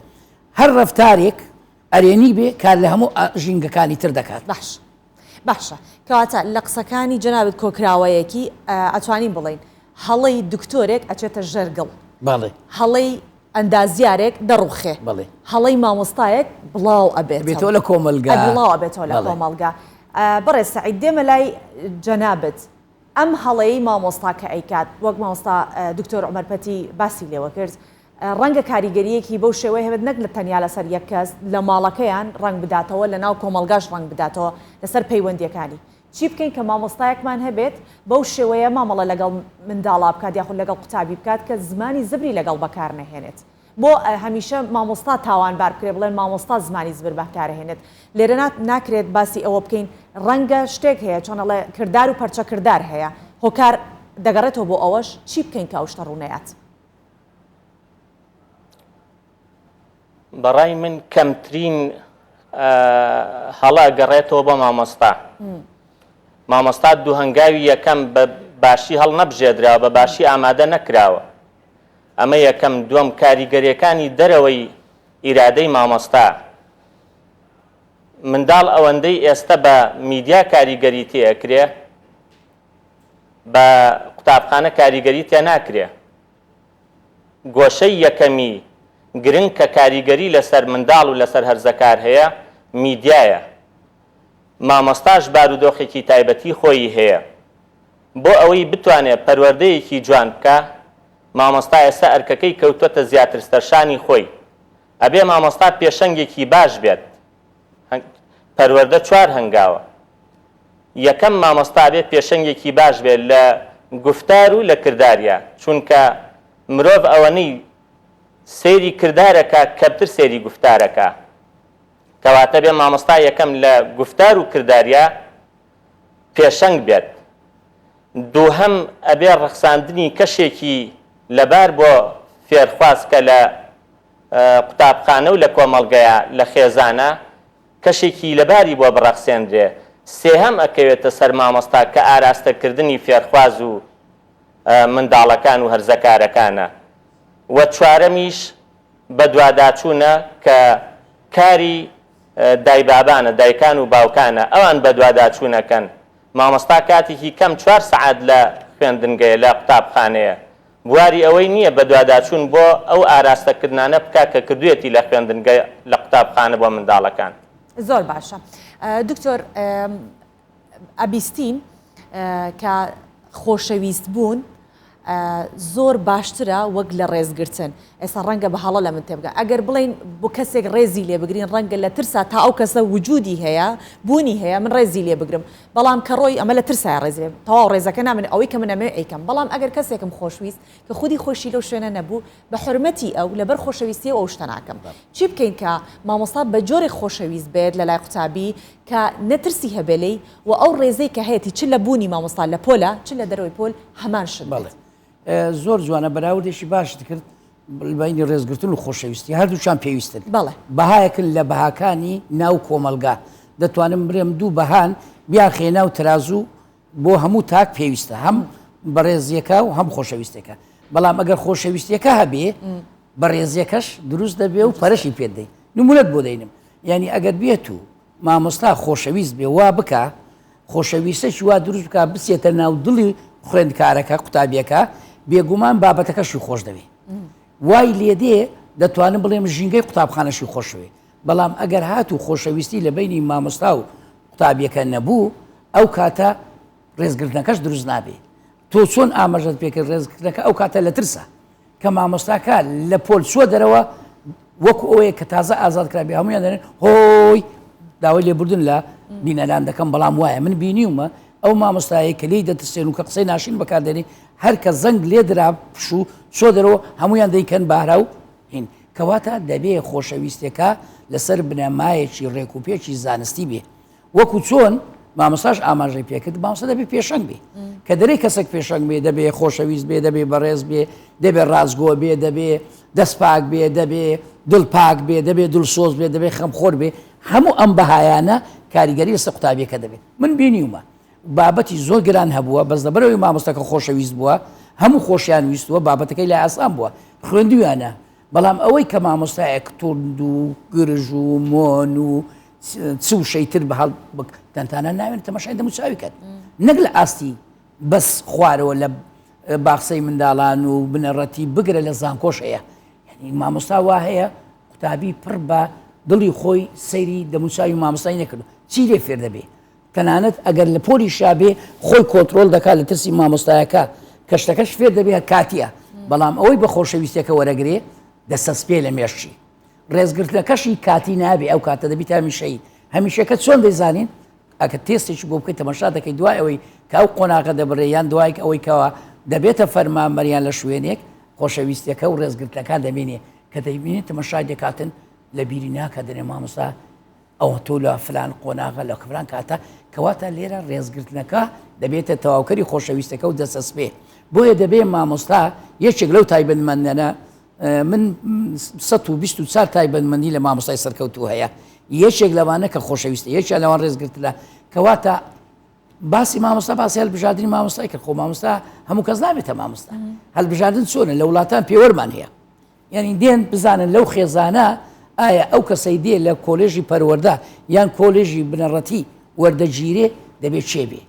هەر ڕفتارێک ئەرێنی بێ کار لە هەموو ژینگەکانی تر دەکات باشە کەواتە لە قسەکانی جەنابەت کۆکراوەیەکی ئەتوانین بڵین هەڵەی دکتۆرێک ئەچێتە ژەرگڵ هەڵەی ئەندازیارێک دەڕوخێ هەڵەی مامۆستایەک بڵاو ئەبێتەوە لە کۆمەلگا بڵاو ئەبێتەوە لە کۆمەلگا بڕێ سەعید دێمە لای جەنابەت ئەم هەڵەیە مامۆستا کە ئەیکات وەک مامۆستا دکتۆر عومەرپەتی باسی لێوە کرد ڕەنگە کاریگەریەکی بەو شێوەیە هەبێت نەک لە تەنیا لەسەر یەک کەس لە ماڵەکەیان ڕنگ بداتەوە لە ناو کۆمەلگاش ڕنگ بداتەوە لەسەر پەیوەندیەکانی چی بکەین کە مامۆستایەکمان هەبێت بەو شێوەیە مامەڵە لەگەڵ منداڵا بکات یاخود لەگەڵ قوتابی بکات کە زمانی زبری لەگەڵ بەکار نەهێنێت بۆ هەمیشە مامۆستا تاوانبار بکرێ بڵێن مامۆستا زمانی زبر بەکارهێنێت لێرە ناکرێت باسی ئەوە بکەین ڕەنگە شتێک هەیە چۆنەڵێ کردار و پەرچە کردار هەیە هۆکار دەگەڕێتەوە بۆ ئەوەش چی بکەین کە ئەو شتە ڕوونەیات بەڕای من کەمترین هەڵا گەڕێتەوە بۆ مامۆستا مامۆستا دوو هەنگاوی یەکەم بە باشی هەڵ نەبژێدراوە بە باشی ئامادە نەکراوە ئەمە یەکەم دووەم کاریگەریەکانی دەرەوەی ئیرادەی مامۆستا منداڵ ئەوەندەی ئێستا بە میدیا کاریگەری تێکرێ بە قوتابخانە کاریگەری تێ ناکرێ گۆشەی یەکەمی گرنگ کە کاریگەری لەسەر منداڵ و لەسەر هەرزەکار هەیە میدیایە مامۆستاش بارودۆخێکی تایبەتی خۆی هەیە بۆ ئەوەی بتوانێت پەروەردەیەکی جوان بکە مامۆستا ئێستا ئەرکەکەی کەوتوەتە زیاتر سەرشانی خۆی ئەبێ مامۆستا پێشەنگێکی باش بێت پەروەردە چوار هەنگاوە یەکەم مامۆستا بێت پێشەنگێکی باش بێت لە گفتار و لە کرداریە چونکە مرۆڤ ئەوەنەی سەیری کردارەکە کەمتر سەیری گفتارەکە کەواتە بێ مامۆستا یەکەم لە گفتار و کرداریە پێشەنگ بێت دووهەم ئەبێ ڕەخساندنی کەشێکی لەبار بۆ فێرخواز کە لە قوتابخانە و لە کۆمەڵگەیە لە خێزانە کەشێکی لەباری بۆ بڕەخسێنرێ. سێهەم ئەکەوێتە سەر مامۆستا کە ئاراستەکردنی فێرخواز و منداڵەکان و هەرزەکارەکانە. وە چوارەمیش بە دوواداچوونە کە کاری دایبابانە، دایکان و باوکانە، ئەوان بە دوواداچوونەکەن. مامۆستا کاتێکی کەم 4 سەعات لە خوێندنگەیە لە قوتابخانەیە، بواری ئەوەی نییە بە دوواداچوون بۆ ئەو ئاراستەکردانە بکە کە کردوێتی لە خوێندنگە لە قوتابخانە بۆ منداڵەکان. زۆر باشە. دکتۆر ئەبیستین کە خۆشەویست بوون زۆر باشترە وەک لە ڕێزگرتن. ئێستا ڕەنگە بە هەڵە لە من تێبگە ئەگەر بڵین بۆ کەسێک ڕێزی لێ بگرین ڕەنگە لە ترسا تا ئەو کەسە وجودی هەیە بوونی هەیە من ڕێزی لێ بگرم، بەڵام کە ڕۆی ئەمە لە ترسای ڕێزی لێ تەواو ڕێزەکە نامن ئەوەی کە من ئەمێ ئەیکەم. بەڵام ئەگەر کەسێکم خۆشویست کە خودی خۆشی لەو شوێنە نەبوو بە حرمەتی ئەو لەبەر خۆشەویستی ئەو شتە ناکەم. چی بکەین کە مامۆستا بە جۆرێک خۆشەویست بێت لە لای قوتابی کە نەترسی هەبێلەی و ئەو ڕێزەی کە هەیەی چ لە بوونی مامۆستا لە پۆلە چ لە دەرەوەی پۆل هەمان شت بێت. زۆر جوانە بەراوردێکی باشت کرد بینی ڕێزگرتن و خۆشەویستی هەردووچان پێویستن. بەڵێ بەهایەکن لە بەهاکانی ناو کۆمەلگا دەتوانم برێم دوو بەهان بیان خێنا و ترازوو بۆ هەموو تاک پێویستە، هەم بەڕێزیەکە و هەم خۆشەویستەکە. بەڵام ئەگەر خۆشەویستیەکە هەبێ بەڕێزیەکەش دروست دەبێ و پەرشی پێدەی. نمونەت بۆ دەینم، یعنی ئەگەر بێت و مامۆستا خۆشەویست بێ وا بکە خۆشەویستەی وا دروست بکە بچێتە ناو دڵی خوێندکارەکە قوتابیەکە بێگومان بابەتەکەشی خۆش دەوێت. وای لێدێ دەتوانم بڵێم ژینگەی قوتابخانەشی خۆشوێ. بەڵام ئەگەر هات و خۆشەویستی لە بینی مامۆستا و قوتابیەکە نەبوو ئەو کاتە ڕێزگرتنەکەش دروست نابێ. تۆ چۆن ئاماژەت پێکرد ڕێزگرتنەکە ئەو کاتە لە ترسە کە مامۆستاکە لە پۆل چوە دەرەوە وەکو ئەوەیە کە تازە ئازاد کرابێ هەمویان دەرێن هۆی داوای لێبوردن لە بینەران دەکەم. بەڵام وایە من بینیومە ئەو مامۆستایی کە لی دەترسێن و کە قسەی ناشین بەکاردێنی هەر کە زەنگ لێ درا پشوو چۆ دەرەوە هەمویان دەیکەن بارا و هین کەواتە دەبێ خۆشەویستەکە لەسەر بنەمایەکی ڕێکوپێکی زانستی بێ. وەکو چۆن مامۆستاش ئاماژەی پێکرد مامۆستا دەبێ پێشەنگ بێ کە دەرەی کەسێک پێشەنگ بێ دەبێ خۆشەویست بێ دەبێ بەڕێز بێ دەبێ ڕازگۆ بێ دەبێ دەست پاک بێ دەبێ دڵ پاک بێ دەبێ دڵسۆز بێ دەبێ خەمخۆر بێ. هەموو ئەم بەهایانە کاریگەری لەسەر قوتابیەکە دەبێت. من بینیومە بابەتی زۆر گران هەبووە بەس لەبەرەوەی مامۆستاکە خۆشەویست بووە هەموو خۆشیان ویستووە بابەتەکەی لای ئاسان بووە خوێندویانە. بەڵام ئەوەی کە مامۆستایەک تۆند و گرژ و مۆن و چ و شەیتر بەهەڵ تەنتانە ناوێن تەماشای دەموچاوی کرد نەک لە ئاستی بەس خوارەوە لە باخسەی منداڵان و بنەڕەتی بگرە لە زانکۆش هەیە. یعنی مامۆستا وا هەیە قوتابی پڕ بە دڵی خۆی سەیری دەموچاوی مامۆستای نەکردو چی لێ فێر دەبێ. تەنانەت ئەگەر لە پۆلی شابێ خۆی کۆنتڕۆل دەکات لە ترسی مامۆستایەکە کە شتەکەش فێر دەبێت کاتیە. بەڵام ئەوەی بە خۆشەویستەکە وەرەگرێ دەسەسپێ لە مێشتی ڕێزگرتنەکەشی کاتی نابێ ئەو کاتە دەبیت هەمیشەی هەمیشەکە چۆن دەیزانین ئەکە تێستێکی بۆ بکەیت تەماشا دەکەی دوای ئەوەی کە ئەو قۆناغە دەبڕێ یان دوای ئەوەی کەەوە دەبێتە فەرمانبەریان لە شوێنێک خۆشەویستەکە و ڕێزگرتنەکان دەبینێ کە دەبینێت تەماشای دەکاتن لە بیری ناکە دەنێ مامۆستا ئەوە تۆ لە فلان قۆناغە لە کفران کاتە کەواتە لێرە ڕێزگرتنەکە دەبێتە تەواوکەری خۆشەویستەکە و دەسەسپێ. بۆیە دەبێ مامۆستا یەکێک لەو تایبەتمەندانە من 124 تایبەتمەندی لە مامۆستای سەرکەوتوو هەیە یەکێک لەوانە کە خۆشەویستە یەکیان لەوان ڕێزگرتنە کەواتە باسی مامۆستا باسی هەڵبژاردننی مامۆستای کرد خۆ مامۆستا هەموو کەس نابێتە مامۆستا هەڵبژاردن چۆنە لە وڵاتان پێوەرمان هەیە. یعنی دێن بزانن لەو خێزانە ئایا ئەو کەسەی دێ لە کۆلێژی پەروەەردە یان کۆلێژی بنەڕەتی وەردەگیرێ دەبێت چێ بێ.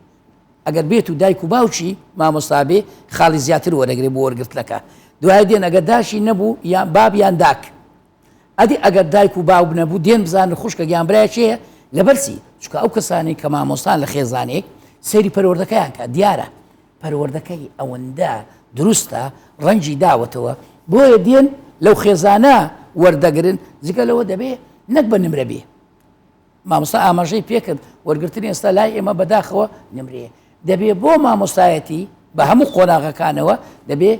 ئەگەر بێت و دایک و باوچی مامۆستا بێ خاڵی زیاتر وەرەگرێ بۆ وەرگرتنەکە. دوای دێن ئەگەر داشی نەبوو یان باب یان داک ئەدی ئەگەر دایک و باو نەبوو دێن بزانن خوشکە گیانبرای چێە لەبەرچی چکە ئەو کەسانی کە مامۆستان لە خێزانێک سەیری پەروەردەکەیان کە دیارە پەروەردەکەی ئەوەندە دروستە ڕەنجی داوەتەوە بۆیە دێن لەو خێزانە وەردەگرن جگە لەوە دەبێ نەک بە نمرە بێ. مامۆستا ئاماژەی پێکرد وەرگرتنی ئێستا لای ئێمە بەداخەوە نمرێ دەبێ بۆ مامۆستایەتی بە هەموو قۆناغەکانەوە دەبێ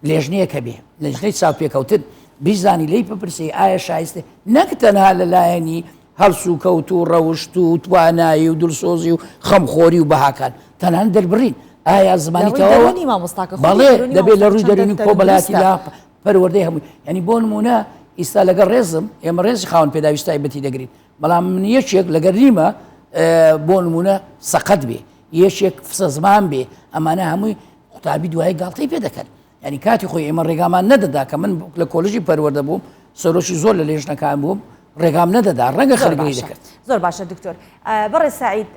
لێژنەیەکە بێ لەژنەی چاوپێکەوتن بیزانی لی بپرسی ئایا شایستێ نەک تەنها لەلایەنی هەڵس و کەوت و ڕەوشت و توانایی و دڵسۆزی و خەمخۆری و بەهاکان تەنان دەربڕین ئایا زمانیتەوە بەڵێ دەبێت لە ڕووی دەرونی کۆبەلاتی لا پەروەردەی هەمووی ینی بۆ نمونە ئیستا لەگەڵ ڕێزم ئێمە ڕێزی خاون پێداویستی تایبەتی دەگرین بەڵام من یەکێک لەگەر نیمە بۆ نمونە سەقەت بێ یەکێک فسە زمان بێ ئەمانە هەمووی قوتابی دوای گاڵتەی پێ دەکەن ینی کاتی خۆی ئێمە ڕێگامان نەدەدا کە من لە کۆلژی پەروەردە بووم سەرۆشی زۆر لە لێژنەکان بووم ڕێگام نەدەدا ڕەنگە خەرگری دەکرد زۆر باشە دکتۆر بەڕێ سعید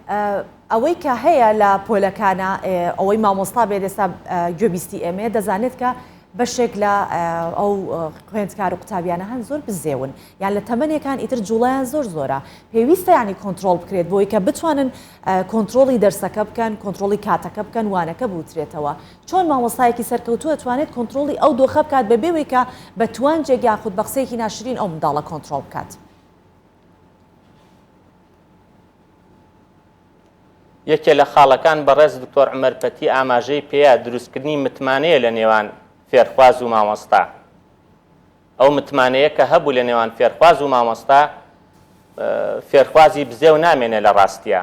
ئەوەی کە هەیە لە پۆلەکانە ئەوەی مامۆستا بێت ئێستا گوێبیستی ئێمە دەزانێت کە بەشێک لە ئەو خوێندکار و قوتابیانە هەن زۆر بزێون یان لە تەمەنێکان ئیتر جوڵیان زۆر زۆرە پێویستە ینی کۆنتترۆل بکرێت بۆی کە بتوانن کۆنتترۆلی دەرسەکە بکەن کۆنتترۆلی کاتەکە بکەن وانەکە بوترێتەوە چۆن مامۆستایەکی سەرکەوتووە توانێت کۆنتترۆلی ئەو دۆخە بکات بەبێوەی کە بە توانجێک یاخود بە قسەیەکی ناشرین ئەو منداڵە کۆنتترۆل بکات. یەکێ لە خاڵەکان بەڕێز دکتۆر عومەرپەتی ئاماژەی پێەیە دروستکردنی متمانەیە لە نێوان فێرخواز و مامۆستا ئەو متمانەیە کە هەبوو لە نێوان فێرخواز و مامۆستا فێرخوازی بزێ و نامێنێ لە ڕاستیە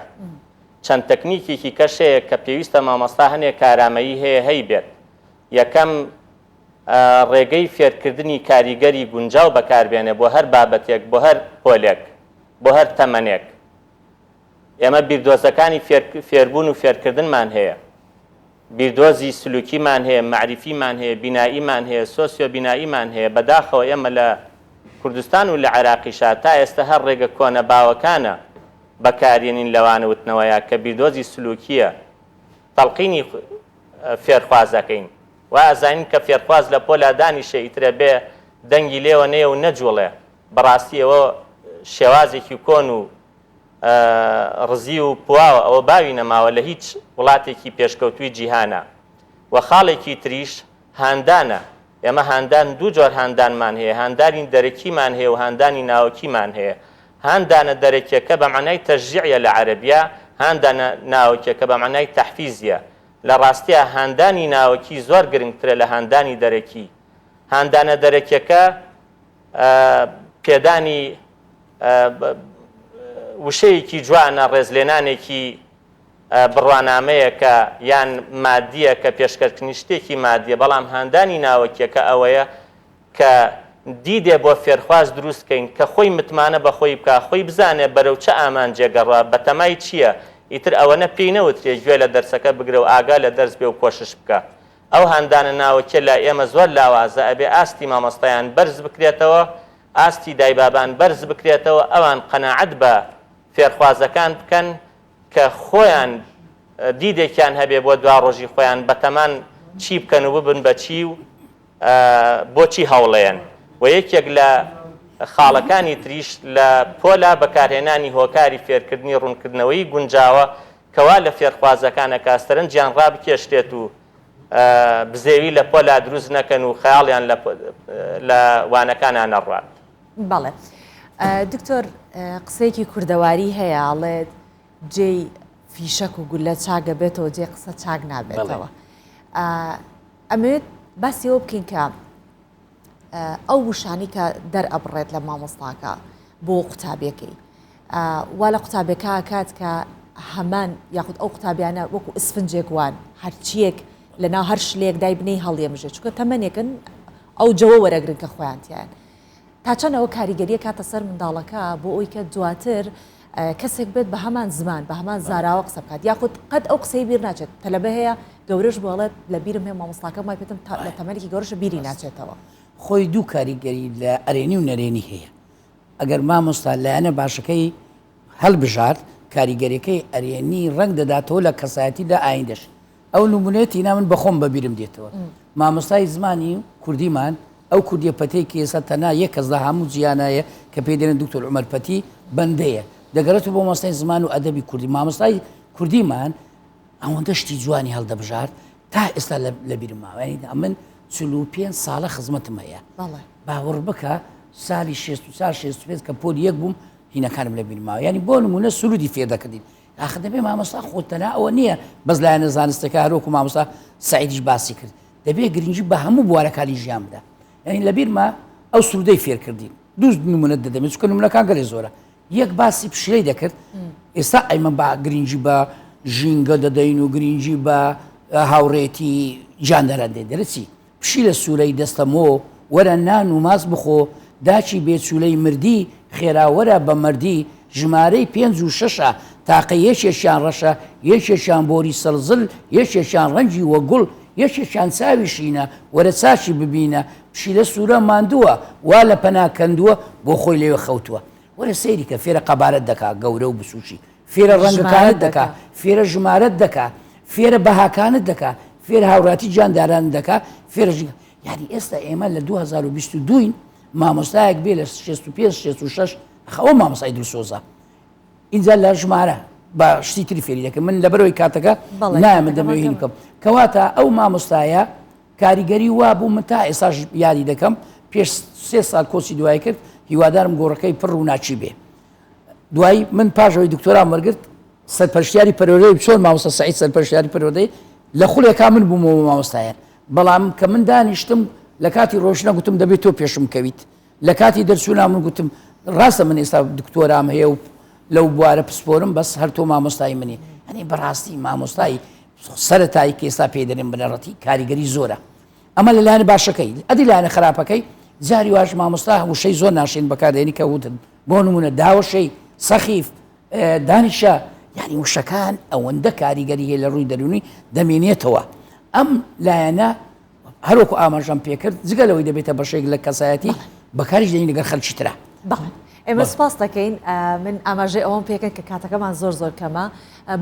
چەند تەکنیکێکی کەشەیە کە پێویستە مامۆستا هەنێک کارامەیی هەیە هەی بێت یەکەم ڕێگەی فێرکردنی کاریگەری گونجاو بەکاربێنێ بۆ هەر بابەتێک بۆ هەر پۆلێک بۆ هەر تەمەنێک ئێمە بیردۆزەکانی فێربوون و فێرکردنمان هەیە بیردۆزی سلوکیمان هەیە معریفیمان هەیە بیناییمان هەیە سۆسیۆ بیناییمان هەیە بەداخەوە ئێمە لە کوردستان و لە عێراقیشا تا ئێستا هەر ڕێگە کۆنە باوەکانە بەکارێنین لەوانە وتنەوەیە کە بیردۆزی سلوکیە تەڵقینی فێرخوازەکەین و ئازانین کە فێرخواز لە پۆلا دانیشە ئیترە بێ دەنگی لێوە نەیە و نەجوڵێ بەڕاستی ئەوە شێوازێکی کۆن و ڕزی و پواوە ئەوە باوی نەماوە لە هیچ وڵاتێکی پێشکەوتوی جیهانە و خاڵێکی تریش هاندانە ئێمە هاندان دوو جۆر هاندانمان هەیە هاندانی دەرەکیمان هەیە و هاندانی ناوەکیمان هەیە هاندانە دەرەکیەکە بە معنای تەشجیعە لە عەرەبیە هاندانە ناوەکیەکە بە معنای تەحفیزیە لە ڕاستیە هاندانی ناوەکی زۆر گرنگترە لە هاندانی دەرەکی هاندانە دەرەکیەکە پێدانی وشەیەکی جوانە ڕێزلێنانێکی بڕوانامەیە کە یان مادیە کە پێشکەشکردنی شتێکی مادیە بەڵام هاندانی ناوەکیەکە ئەوەیە کە دیدێ بۆ فێرخواز دروستکەین کە خۆی متمانە بە خۆی بکە خۆی بزانێ بەرەو چه ئامانجێگەڕا بەتەمای چییە ئیتر ئەوەنە پێی نەوترێ گوێ لە دەرسەکە بگرە و ئاگا لە دەرس بێ و کۆشش بکە ئەو هاندانە ناوەکیە لە ئێمە زۆر لاوازە ئەبێ ئاستی مامۆستایان بەرز بکرێتەوە ئاستی دایبابان بەرز بکرێتەوە ئەوان قەناعەت بە فێرخوازەکان بکەن کە خۆیان دیدێکیان هەبێ بۆ دوا ڕۆژی خۆیان بەتەمان چی بکەن و ببن بە چی و بۆچی هەوڵەیەن و یەکێک لە خاڵەکانی تریش لە پۆلا بەکارهێنانی هۆکاری فێرکردنی ڕوونکردنەوەی گونجاوە کەوا لە فێرخوازەکانە کاستەرنجیان ڕابکێشتێت و بزێوی لە پۆلا دروست نەکەن و خەیاڵیان لە وانەکانان نەڕوات. بەڵێ دکتۆر قسەیەکی کوردەواری هەیە ئاڵێت جێی فیشەک و گولە چاگە بێتەوە جێ قسە چاک نابێتەوە ئەمێت باسیەوە بکەین کە ئەو وشانی کە دەرئەبڕێت لە مامۆستاکە بۆ قوتابیەکەی وا لە قوتابەکە کات کە هەمان یاخود ئەو قوتابیانە وەکو ئسفنجێک وان هەرچیەک لەناو هەر شلێک دای بنەی هەڵێمژێت چونکە تەمەنێکن ئەو جەوە وەرەگرن کە خۆیانتیان تا چەندەوە کاریگەریە کاتە سەر منداڵەکە بۆ ئەوی کە دواتر کەسێک بێت بە هەمان زمان بە هەمان زاراوە قسە بکات یاخود قەت ئەو قسەی بیر ناچێت تەلەبە هەیە گەورەش بۆڵێت لە بیرم هەیە مامۆستاکە مای پێتم لە تەمەێکی گەورەشە بیری ناچێتەوە خۆی دوو کاریگەری لە ئەرێنی و نەرێنی هەیە ئەگەر مامۆستا لایەنە باشەکەی هەڵبژارد کاریگەریەکەی ئەرێنی ڕنگ دەداتەوە لە کەسایەتیدا ئایندەش ئەو نمونێتی نامن بەخۆم بەبیرم دێتەوە مامۆستای زمانی کوردیمان ئەو کوردیە پەتەیەکی ئێستا تەنها یەک کەس لە هەموو جیانایە کە پێی دێنن دکتۆر عومەرپەتی بەندەیە دەگەڕێتەوە بۆ مامۆستای زمان و ئەدەبی کوردی مامۆستای کوردیمان ئەوەندە شتی جوانی هەڵدەبژار تا ئێستا لە بیرم ماوە من 45 ساڵە خزمەتم هەیە باوەڕ بکە ساڵی 65 کە پۆلی یەک بووم هینەکانم لە بیرماوە ینی بۆ نمونە سرودی فێر دەکردین ئاخر دەبێ مامۆستا خۆتەنا ئەوە نییە بەس لایەنە زانستەکە هەروەکو مامۆستا سعیدیش باسی کرد دەبێ گرنگی بە هەموو بوارەکانی ژیان بدە ینی لە بیرما ئەو سرودەی فێر کردین دوو نمونەت دەدەمێت چکە نمونەکان گەلێ زۆرە یەک باسی پشەی دەکرد ئێستا ئەیمە با گرنگی بە ژینگە دەدەین و گرنگی بە هاوڕێتی جاندەرەندێ دەرەچی پشی لە سوورەی دەستەمۆ وەرە نان و ماس بخۆ داچی بێچولەی مردی خێراوەرە بە مردی ژمارەی 5 و 6 تاقە یەکێکیان ڕەشە یەکێکیان بۆری سەرزل یەکێکیان ڕەنجی وەگوڵ یەکێکیان چاوی شینە وەرە چاچی ببینە پشی لە سوورە ماندووە وا لە پەناکەندووە بۆ خۆی لێوە خەوتووە وەرە سەیری کە فێرە قەبارەت دەکا گەورە و بسوچی فێرە ڕەنگەکانت دەکا فێرە ژمارەت دەکا فێرە بەهاکانت دەکا فێر هاوڕاتی جانداران دەکا فێرە یعنی ئێستا ئێمە لە 2022 مامۆستایەک بێ لە 65-66 خەوە مامۆستای دروسۆزە اینجا لە ژمارە بە شتی تری فێری دەکەم من لەبەرەوەی کاتەکە نایەمە دەمەوێ بکەم کەواتە ئەو مامۆستایە کاریگەری وا بوو من تا ئێساش یادی دەکەم پێش 3 سال کۆچی دوای کرد هیوادارم گۆڕەکەی پڕ و ناچی بێ دوایی من پاژەوەی دکتۆرام وەرگرت سەرپەرشتیاری پەروەردەی چۆن مامۆستا سەعید سەرپەرشتیاری پەروەردەی لە خولێکا من بوومەوە مامۆستایان بەڵام کە من دانیشتم لە کاتی ڕۆژنە گوتم دەبێت تۆ پێشم کەویت لە کاتی دەرچوونا من گوتم ڕاستە من ئێستا دکتۆرام هەیە و لەو بوارە پسپۆرم بەس هەر تۆ مامۆستای منی ئەنی بەڕاستی مامۆستایی سەرەتایی کە ئێستا پێدەرێن بنەڕەتی کاریگەری زۆرە ئەمە لەلایەنە باشەکەی ئەدی لایەنە خراپەکەی جاری واش مامۆستا وشەی زۆر ناشێن بەکاردێنی کە وتن بۆ نمونە داوەشەی سەخیف دانیشە یعنی وشەکان ئەوەندە کاریگەری هەیە لە ڕووی دەرونی دەمێنێتەوە ئەم لایەنە هەروەکو ئاماژەم پێکرد جگەلەوەی دەبێتە بەشێک لە کەسایەتی بەکاریش دەین لەگەر خەڵکی ترە ئێمە سپاس دەکەین من ئاماژەی ئەوەم پێکەن کە کاتەکەمان زۆر زۆر کەمە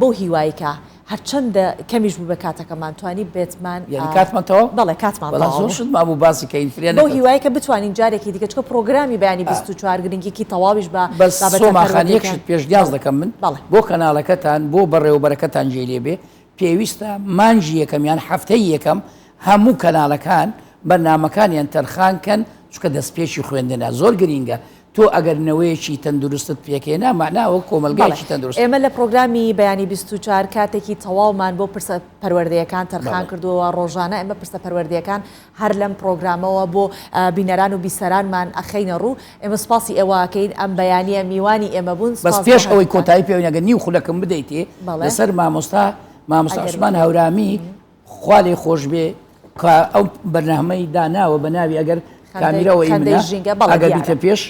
بۆ هیواییکە هەرچەندە کەمیش بوو بە کاتەکەمان توانی بێتمان کاتمانەوە بەڵێ کاتمان زۆر شت مابوو باسی کەین فرێن بۆ هیواییکە بتوانین جارێکی دیکە چکە پرۆگرامی بەیانی 24 گرنگێکی تەواویش بە سۆماخانیەکشت پێشنیاز دەکەم من بۆ کەناڵەکەتان بۆ بەڕێوەبەرەکەتان جێ لێبێ پێویستە مانجی یەکەم یان هەفتەی یەکەم هەموو کەناڵەکان بەرنامەکانیان تەرخانکەن چکە دەستپێکی خوێندنە زۆر گرینگە تۆ ئەگەر نەوەیەکی تەندروستت پێکێنا معناوە کۆمەلگایکی تەندروست ئێمە لە پرۆگرامی بەیانی 24 کاتێکی تەواومان بۆ پرسە پەروەردەیەکان تەرخان کردووە ڕۆژانە ئێمە پرسە پەروەردەیەکان هەر لەم پرۆگرامەوە بۆ بینەران و بیسەرانمان ئەخەینە ڕوو ئێمە سپاسی ئێوەکەین ئەم بەیانیە میوانی ئێمە بوون بەس پێش ئەوەی کۆتایی پێونەگە نیو خولەکەم بدەیتێ لەسەر مامۆستا عوسمان هەورامی خوا لێ خۆش بێ ئەو بەرنامەی داناوە بە ناوی ئەگەر کامیرەوە ئەگەر بیتە پێش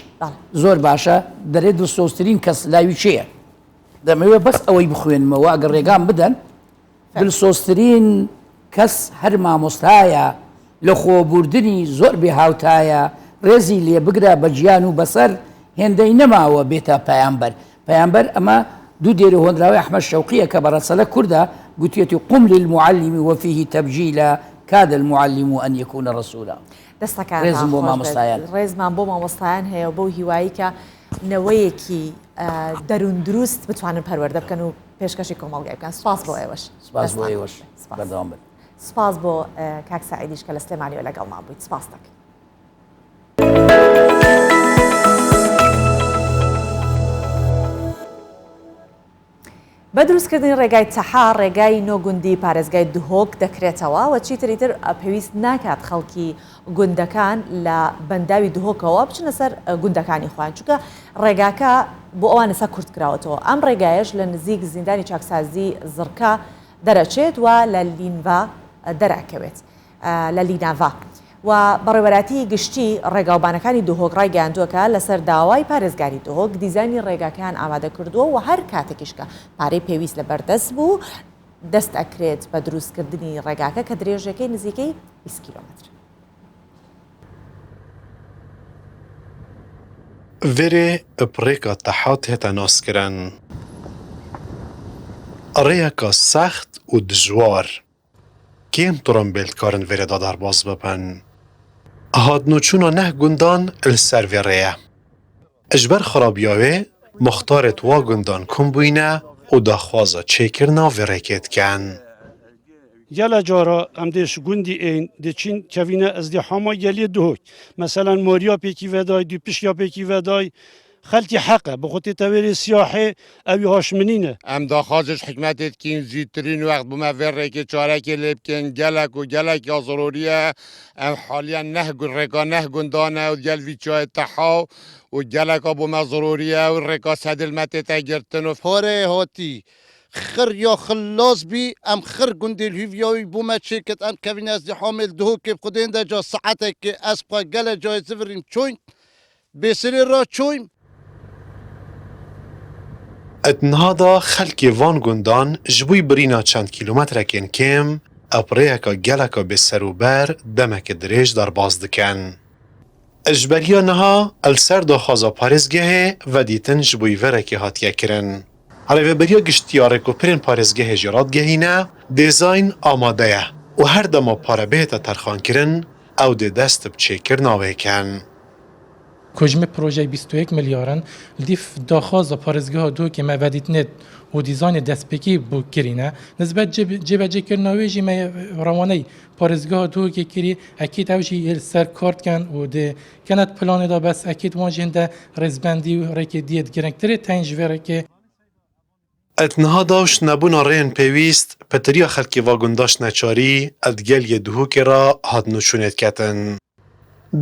زۆر باشە دەرێت دڵسۆزترین کەس لاوی چێە دەمەوێت بەس ئەوەی بخوێنمەوە ئەگەر ڕێگام بدەن دڵسۆزترین کەس هەر مامۆستایە لە خۆبوردنی زۆر بێ هاوتایە ڕێزی لێ بگرە بە گیان و بەسەر هێندەی نەماوە بێتە پەیامبەر ئەمە دوو دێرە هۆنراوی ئەحمەد شەوقیە کە بەڕەسەلە کووردا گوتێتی قم للمعلم وفيه تبجيلا كاد المعلم أن يكون رسولا دەستەکان ڕێزم بۆ مامۆستایان ڕێزمان بۆ مامۆستایان هەیە بۆ هیوایی کە نەوەیەکی دەروون دروست بتوانن پەروەردە بکەن و پێشکەشی کۆمەڵگای بکەن سپاس بۆ ئێوەش سپاس بۆ ئێوەش بەردەوام بن سپاس بۆ کاک سەعیدیش کە لە سلێمانیەوە لەگەڵمان بوویت سپاس دەکەین بە دروستکردنی ڕێگای تەحا ڕێگای نۆگوندی پارێزگای دهۆک دەکرێتەوە و چیتریتر پێویست ناکات خەڵکی گوندەکان لە بەنداوی دهۆکەوە بچنە سەر گوندەکانی خۆیان چونکە ڕێگاکە بۆ ئەوانە سا کورت کراوەتەوە ئەم ڕێگایش لە نزیک زیندانی چاکسازی زڕکە دەرەچێت و لە لینڤا دەراکەوێت لە لیناڤا و بەڕێوەراتی گشتی ڕێگاوبانەکانی دهۆک ڕایگەاندووەکە لەسەر داوای پارێزگاری دهۆک دیزانی ڕێگاکان ئامادە کردووە و هەر کاتێکیشکە پارەی پێویست لە بەردەست بوو دەست ئەکرێت بە دروستکردنی ڕێگاکە کە درێژەکەی نزیکەی 20 کیلۆمتر. Verê pirêka tehat hete naskirin. Rêyeka sext û dijwar. Kêm tombêl dikarin verê da derbas bibin. Hatnûçûna neh gundan li ser vê rêye. Ji ber xerabiya wê, muxtarê wa gundan kom bûyne û daxwaza çêkirina vê rêkê dikin. Gela cara em dê ji gundî ên diçîn kevîne ezdîhama gelê dihok. Meselan moriya pêkî vedayî, dû pişya pêkî vedayî, xelkî heqe bi xwe tê tevêrê siyahê ew ê haşminîne. Em daxwazê ji hikûmetê dikîn zîtirîn wext bûme vê rêkê çarekê lê bikin gelek û gelek ya zerûriye em haliyan neh rêka neh gundan e û gel vî çayê teha û geleka bûme zerûriye û rêka sedilmetê te girtin û porê hatî خر یا خلاص بی ام خر گندل هیویایی بومه چیکت ام کوین از دی حامل دهو که خودین دا جا ساعته که اسبا گل جای زفرین چوین بسری را چوین اتنهادا خلکی وان گندان جبوی برینا چند کیلومترکین کم اپریکا گلکا به سروبر دمک دریج در باز دکن. اجبریا نها السر دا خوازا پارزگه و دیتن جبوی ورکی هاتیه کرن. علاوه بریا گشتیاره که پرین پارزگه جرات گهینه دیزاین آماده و هر دما پاره بهتا ترخان کرن او دی دست بچه کرناوه کن. کجمه پروژه 21 میلیارن لیف داخواز پارزگاه دو که مودیت نت و دیزاین دستپکی بو کرینه نسبت جبجه کرناوی جی روانه پارزگاه دو که کری اکید اوجی سر کارت کن و ده کنت پلان دا بس اکید واجه ده رزبندی و ریک دیت گرنگتره تنجوره که اتنها داشت نبونا رین پیویست پتریا خلکی واگنداش نچاری ادگل یدهو که را هاد نشونت کتن.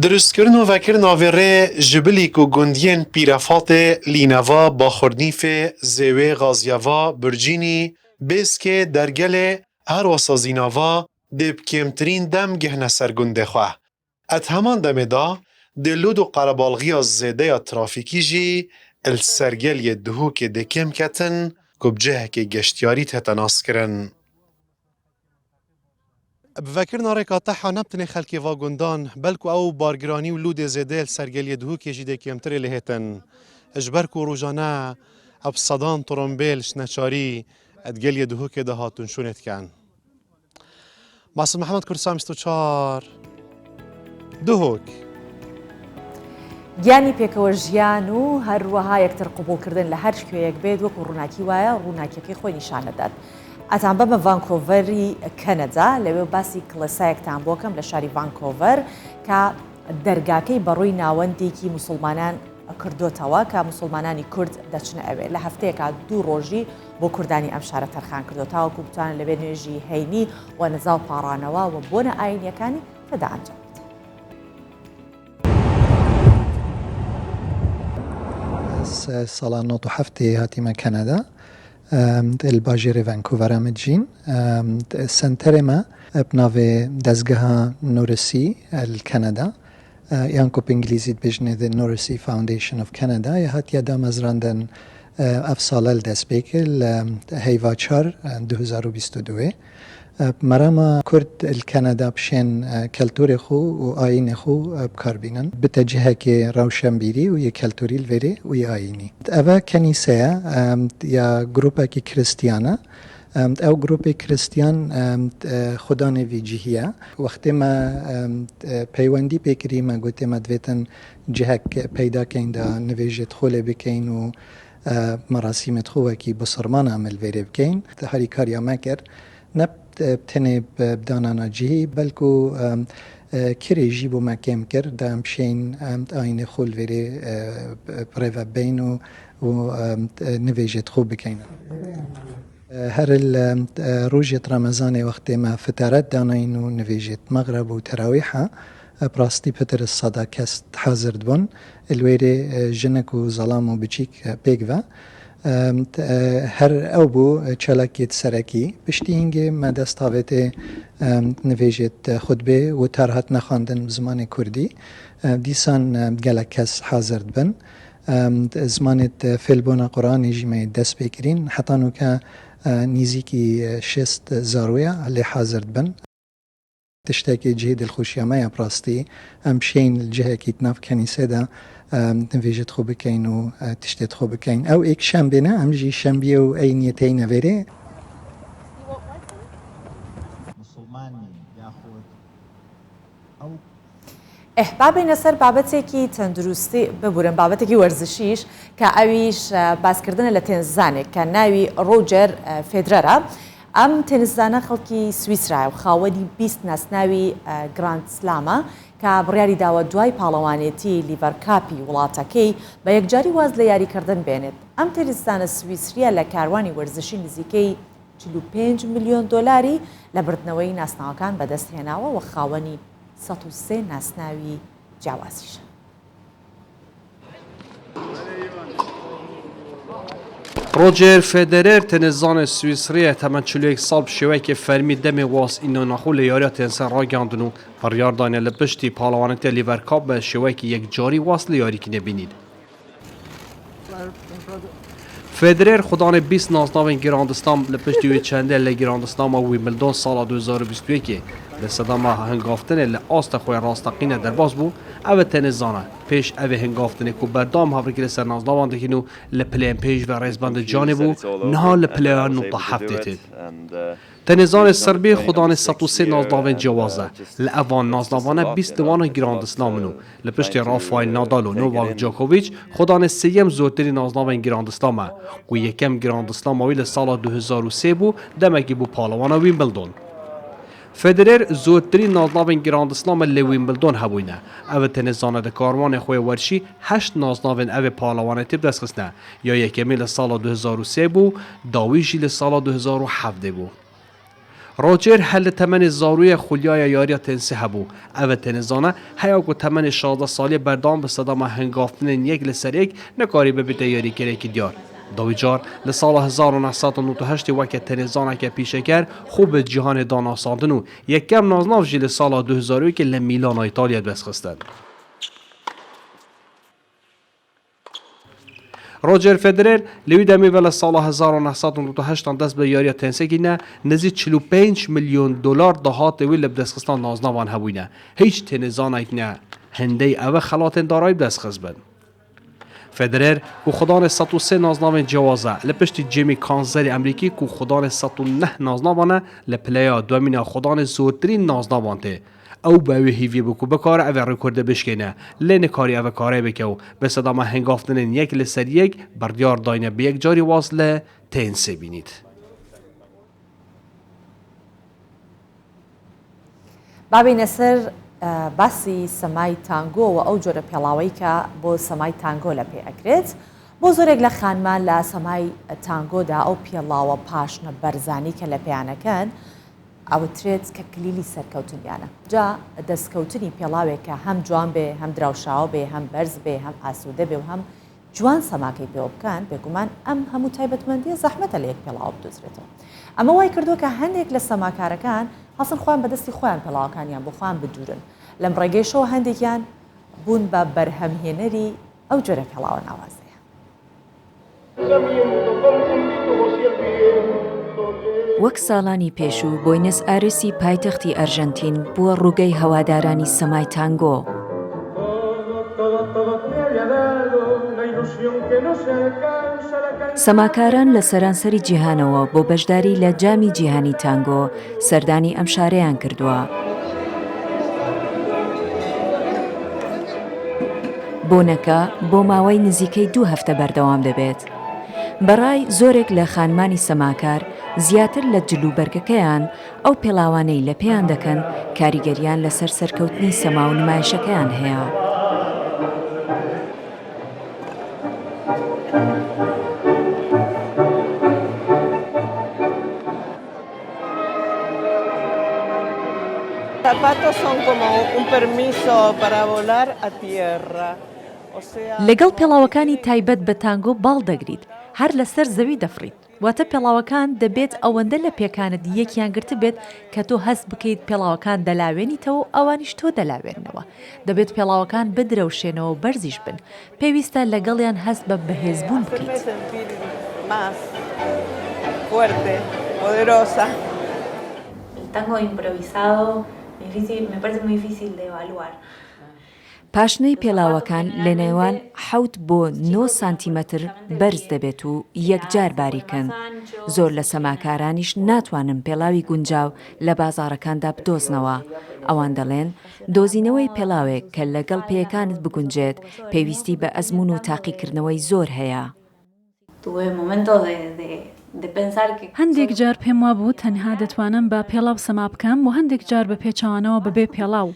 درست کرن و وکرن آوره جبلی که گندین پیرفات لینوا با خورنیف زیوه غازیوا برجینی بیس که درگل هر واسازیناوا دیب کمترین دم گهنه سرگنده خواه. ات همان دم دا دلود و قربالغی از زیده یا ترافیکی جی السرگل یدهو که دکم کتن کبجه که گشتیاری تتناس کرن. بفکرنا ریکا تحا نبتنی خلکی واگندان بلکو او بارگرانی و لود زیده سرگل یدهو که جیده کمتری لهتن. اجبرکو روزانه اب صدان ترمبیلش نچاری ادگل یدهو که ده هاتون شونت کن. ماسم محمد کرسام 24 دهوک گیانی پێکەوە ژیان و هەروەها یەکتر قبولکردن لە هەر شوێیەک بێت وەکو ڕووناکی وایە ڕووناکیەکەی خۆی نیشان دەدات. ئەتان بەمە ڤانکۆڤەری کەنەدا لەوێ باسی کڵێسایەکتان بۆکەم لە شاری ڤانکۆڤەر کە دەرگاکەی بەڕووی ناوەندێکی موسڵمانان کردوتەوە کە موسڵمانانی کورد دەچنە ئەوێ لە هەفتەیەکە 2 ڕۆژی بۆ کوردانی ئەم شارە تەرخان کردو تاوەکو بتوانن لەبێ نوێژی هەینی و نەزاو پاڕانەوە و بۆنە ئاینیەکانی تێدا ئەنجام ساڵان 97 هاتیمە کەنەدا الباژێرێ ڤانکوڤەرە مجین سنتەرێمە بناوێ دەستگەها نورسی کەنەدا یان کۆپ ئینگلیزیت بژنێ The Norrisy Foundation of Canada هاتیە دامەزراندن ئەف ساڵە دەست پێ کرد لە هەیڤا 4 2022 مرامە کورد کەنەدا بشێن کەلتوری خۆ و ئاینی خۆ بکاربینن بتە جهەکێ ڕەوشەمبیری و یە کەلتوری لێرێ و یە ئاینی ئەوە کەنیسەیە یا گروپێکی کریستیانە ئەو گروپی کریستیان خودانێوی جیهیە وەختێمە پەیوەندی پێکریمە گوتێمە دوێتن جهەک پەیداکەیندا نوێژێت خۆ لێ بکەین و مەراسیمت خۆوەکی بسڕمان ئەمەل وێرێ بکەین هەری کاریامە کرد نە تەنێ بدانانە جیهی بەلکو کرێژی بۆ مەکەم کرد دام بشین ئاینە خۆ لێرێ پڕێڤە بین و نوێژێت خۆ بکەین. هەر ڕۆژێت ڕەمەزانێ وەختێمە فتارەت داناین و نوێژێت مەغرب و تەراویحە پڕاستی پتر سەدا کەس حازر بوون لێرێ ژنک و زەڵام و بچیک پێکڤە هەر ئەو بوو چەلەکێت سەرەکی پشتی هینگێ مەدەستاوێتێ نوێژێت خودبێ و تەرهات نەخواندن زمانی کوردی دیسان گەلە کەس حازر بن زمانێت فێلبوونا قورآانی ژیمە دەست پێکرین حتانوکە نزیکی 6 زارویە لێ حازر بن تشتێکی جێ دڵخۆشیەمەیە پڕاستی ئەم شین جهەیەکی ناو کەنیسەدا نوێژێت خۆ بکەین و تشتێت خۆ بکەین ئەو ئێک شەمبێنە ئەمژی شەمبیە و ئەینیەتەی نەوێرێ بابینە سەر بابەتێکی تەندروستی ببورن بابەتێکی وەرزشیش کە ئەویش باسکردنە لە تێنزانێک کە ناوی ڕۆجەر فێدرەرە ئەم تێنزانە خەڵکی سویسرا و خاوەنی 20 ناسناوی گراند سلامە کە بڕیاری داوە دوای پاڵەوانێتی لیڤەرکاپی وڵاتەکەی بە یەکجاری واز لە یاریکردن بێنێت ئەم تێنزانە سویسریە لە کاروانی وەرزشی نزیکەی 45 میلیۆن دۆلاری لە بردنەوەی ناسناوەکان بەدەستهێناوە و خاوەنی 103 ناسناوی جیاوازیشە. روجر فدرر تنظان سوئیسری تمن 41 سال بشوی که فرمی دم واس اینو نخول یاری تنسان را گاندنو پریار دانه لپشتی پالوانت لیورکاپ به شوی که یک جاری واصل یاری که نبینید. فدرر خدان 20 نازناوین گراندستان لپشتی وی چنده لگراندستان ویمبلدون سال 2021 لصدام هنگافتن لآست خوی راستقین در باز بو او تنظانه پیش او هنگافتن کو بردام هاورکی لسر نازناوان دکینو لپلین پیش و ریزبند جانه بو نها لپلین نوتا هفتید. تنظان سربی خدان 103 نازناوین جوازه لأوان نازناوانه 20 دوان گراندسلامنو لپشتی رافایل نادال و نوواک جوکوویچ خدان سیم زودتری نازناوین گراندسلامه و یکم گراندسلاموی لسال 2003 بو دمکی بو پالوان ویمبلدون. فدرر زودترین نازناوین گراندسلام لویمبلدون هبوینه. او تنظانه ده کاروان خوی ورشی 8 نازناوین او پالوانه تیب دست خسنه یا یکمی لسال 2003 بو داویجی لسال 2007 بو. روجر حل تمن زاروی خولیای یاری تنسی هبو. او تنظانه هیاگو تمن 16 سالی بردام به صدام هنگافتن یک لسر یک نکاری به بیت یاری کرده که دیار. دویجار لسال 1998 وقت تنظانه که پیشه کرد خوب جهان دانا ساندنو یک کم نازناف جی لسال 2001 که لمیلان ایتالیا دست خستن. روجر فدرر لوی دمی ول سال 1998 دست به یاری تنسی گینه نزدیک 45 میلیون دلار دهات ویل بدست خستان نازناوان هبوینه. هیچ تنظانه نه هنده او خلات دارای دست خسبن. فدرر کو خدان 103 نازناوین جوازه لپشتی جیمی کانزری امریکی کو خدان 109 نازناوانه لپلیا دومینه خدان زودترین نازناوانته او باوی هیوی بکو بکاره او رکورد بشکنه لین کاری او کاره بکو به صدام هنگافتن یک لسر یک بردیار داینه به یک جاری واصله تنسه بینید. بابی نصر باسی سمای تانگو و او جور پیلاوی که با سمای تانگو لپی اکرد بۆ زۆرێک لە خانمان لە سەمای تانگۆدا ئەو پێڵاوە پاشنە بەرزانی کە لە پێیانەکەن ئەوترێت کە کلیلی سەرکەوتنیانە جا دەستکەوتنی پێڵاوێکە هەم جوان بێ هەم دراوشاو بێ هەم بەرز بێ هەم ئاسوودە بێ و هەم جوان سەماکەی پێوە بکەن بێگومان ئەم هەموو تایبەتمەندیە زەحمەتە لە یەک پێڵاو بدۆزرێتەوە ئەمە وای کردووە کە هەندێک لە سەماکارەکان هەسن خۆیان بەدەستی خۆیان پێڵاوەکانیان بۆ خۆیان بدورن لەم ڕێگەیشەوە هەندێکیان بوون بە بەرهەمهێنەری ئەو جۆرە پێڵاوە ناوازەیە وەک ساڵانی پێشوو بۆینەس ئایرسی پایتەختی ئەرژەنتین بووە ڕووگەی هەوادارانی سەمای تانگۆ. سەماکاران لە سەرانسەری جیهانەوە بۆ بەشداری لە جامی جیهانی تانگۆ سەردانی ئەم شارەیان کردووە. بۆنەکە بۆ ماوەی نزیکەی 2 هەفتە بەردەوام دەبێت. بەڕای زۆرێک لە خانمانی سەماکار زیاتر لە جلوبەرگەکەیان ئەو پێڵاوانەی لە پێیان دەکەن کاریگەریان لەسەر سەرکەوتنی سەما و نمایشەکەیان هەیە. لەگەڵ پێڵاوەکانی تایبەت بە تانگۆ باڵ دەگریت هەر لەسەر زەوی دەفڕیت واتە پێڵاوەکان دەبێت ئەوەندە لە پێکانت یەکیان گرت بێت کە تۆ هەست بکەیت پێڵاوەکان دەلاوێنیتەوە ئەوانیش تۆ دەلاوێننەوە دەبێت پێڵاوەکان بدرەوشێنەوە و بەرزیش بن پێویستە لەگەڵیان هەست بە بەهێزبوون بکەیت. پاشنەی پێڵاوەکان لە نێوان 7 بۆ 9 سانتیمەتر بەرز دەبێت و یەکجار باریکن. زۆر لە سەماکارانیش ناتوانن پێڵاوی گونجاو لە بازاڕەکاندا بدۆزنەوە. ئەوان دەڵێن دۆزینەوەی پێڵاوێک کە لەگەڵ پێیەکانت بگونجێت پێویستی بە ئەزمون و تاقیکردنەوەی زۆر هەیە. هەندێک جار پێم وابوو تەنها دەتوانم بە پێڵاو سەما بکەم و هەندێک جار بە پێچەوانەوە بەبێ پێڵاو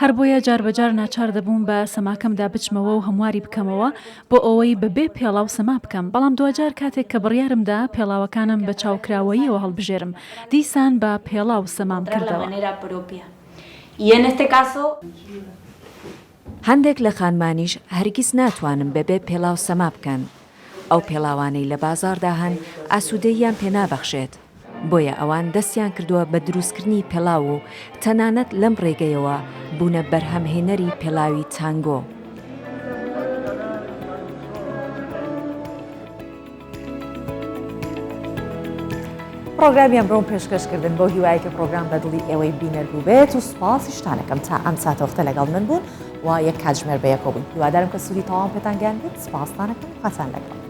هەر بۆیە جار بەجار ناچار دەبووم بە سەماکەمدا بچمەوە و هەمواری بکەمەوە بۆ ئەوەی بەبێ پێڵاو سەما بکەم بەڵام دوجار کاتێک کە بڕیارمدا پێڵاوەکانم بە چاوکراوەیەوە هەڵبژێرم دیسان بە پێڵاو سەمام کردەوە. هەندێک لە خانمانیش هەرگیز ناتوانن بەبێ پێڵاو سەما بکەن. ئەو پێڵاوانەی لە بازاردا هەن ئاسوودەییان پێنابەخشێت. بۆیە ئەوان دەستیان کردووە بە دروستکردنی پێڵاو و تەنانەت لەم ڕێگەیەوە بوونە بەرهەمهێنەری پێڵاوی تانگۆ. پرۆگرامی ئەمڕۆم پێشکەشکردن بۆ هیوایەکە پرۆگرام بە دڵی ئێوەی بینەر بوو بێت و سوپاسی شتانەکەم تا ئەم ساتەوەختە لەگەڵ من بوون و یەک کاتژمێر بەیەکەوە بووین. هیوادارم کە سوودی تەواو پێتان گیان بێت. سوپاستانەکەم خەسان لەگەڵ.